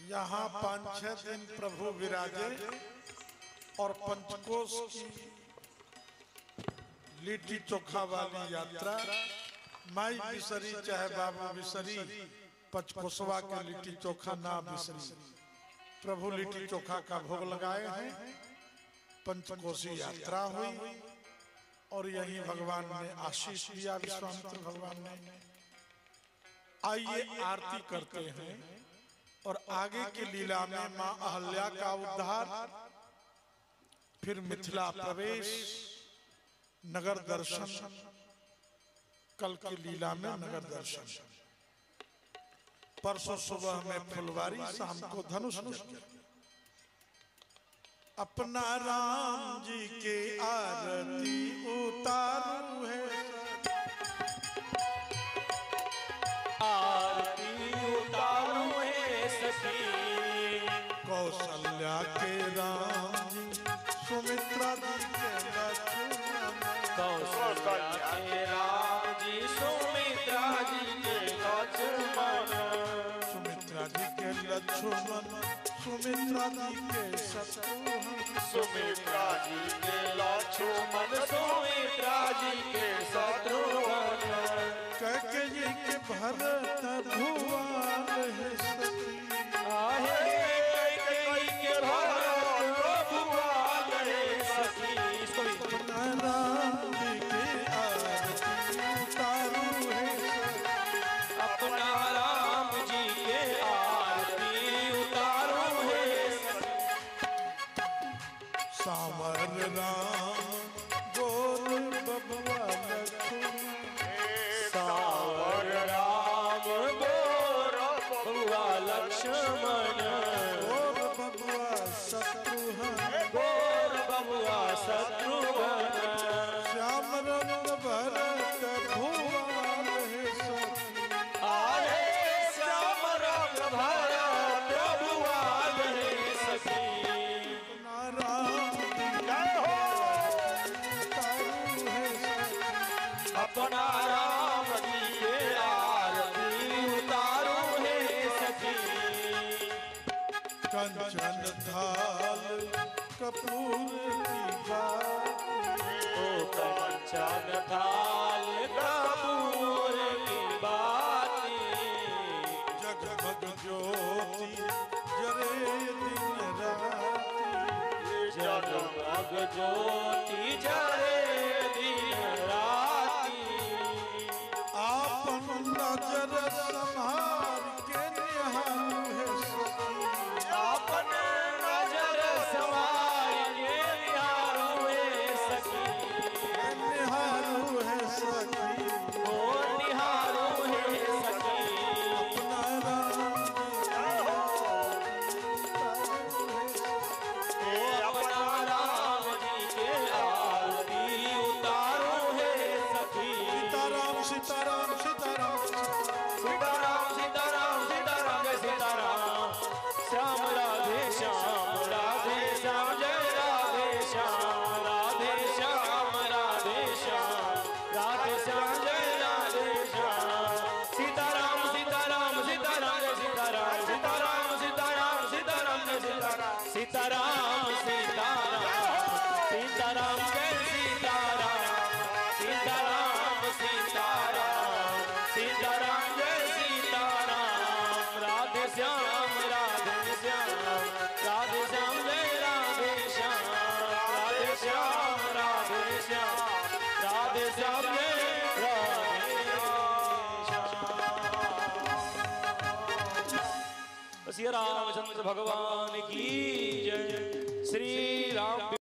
यहाँ 5-6 दिन प्रभु विराजे और पंचकोश की लिट्टी चोखा वाली यात्रा, माई बिसरी चाहे बाबू बिसरी, पंचकोशवा के लिट्टी चोखा ना बिसरी। प्रभु लिट्टी चोखा का भोग लगाए हैं, पंचकोशी यात्रा हुई और यही भगवान ने आशीष दिया, विश्वामित्र भगवान ने। आइए आरती करते हैं और आगे की लीला में मां अहल्या का उद्धार, फिर मिथिला प्रवेश, नगर दर्शन, कल की लीला में नगर दर्शन, परसों सुबह में फुलवारी, शाम को धनुष यज्ञ। अपना राम जी के आरती उतारू है, आरती उतारू है सखी। कौशल्या के राम जी, सुमित्रा जी के लक्ष्मण, कौशल्या के राम जी, सुमित्रा जी के लक्ष्मण, सुमित्रा जी के लक्ष्मण, सुमित्रा जी के शत्रुघ्न, सुमित्रा जी के लक्ष्मण, सुमित्रा जी के शत्रुघ्न, कैकेयी के भरत भुवन है सखी। आहे कैकेयी के भरत भुवन है सखी। अपना राम जी के आरती उतारू है सखी, अपना राम जी के आरती उतारू है सखी। सावर राम गोर बबुआ लक्ष्मण, सावर राम गोर बबुआ लक्ष्मण, गोर बबुआ शत्रुघ्न, गोर बबुआ शत्रुघ्न, श्याम रंग भरत भुवन है सखी। आहे श्याम रंग भरत भुवन है सखी। अपना राम उतारू है सखी, अपना राम जी के आरती उतारू है सखी। कंचन थाल कपूर की बात, ओ कंचन थाल कपूर की बाती, जगमग ज्योति जरे दिन राती, जगमग ज्योति जरे दिन राती। आपन नजर संभार के निहारू है सखी, आपन नजर संवार के निहारू है सखी। निहारू है सखी, ओ निहारू है सखी। अपना राम ओ अपना राम जी के आरती उतारू है सखी। सीताराम सीताराम सीताराम, सीताराम सीताराम सीताराम जय सीताराम। श्याम राधे श्याम राधे श्याम जय राधे श्याम, राधे श्याम राधे श्याम, राधे श्याम जय राधे श्याम। सीताराम सीताराम सीताराम जय सीताराम, सीताराम सीताराम सीताराम जय सीताराम, सीताराम सीताराम सीताराम जय सीताराम, सीताराम सीताराम सीताराम जय सीताराम। राधे श्याम राधे श्याम, राधे श्याम जय राधे श्याम, राधे श्याम राधे श्याम, राधे श्याम जय राधे श्याम। श्री रामचंद्र भगवान की जय। श्री राम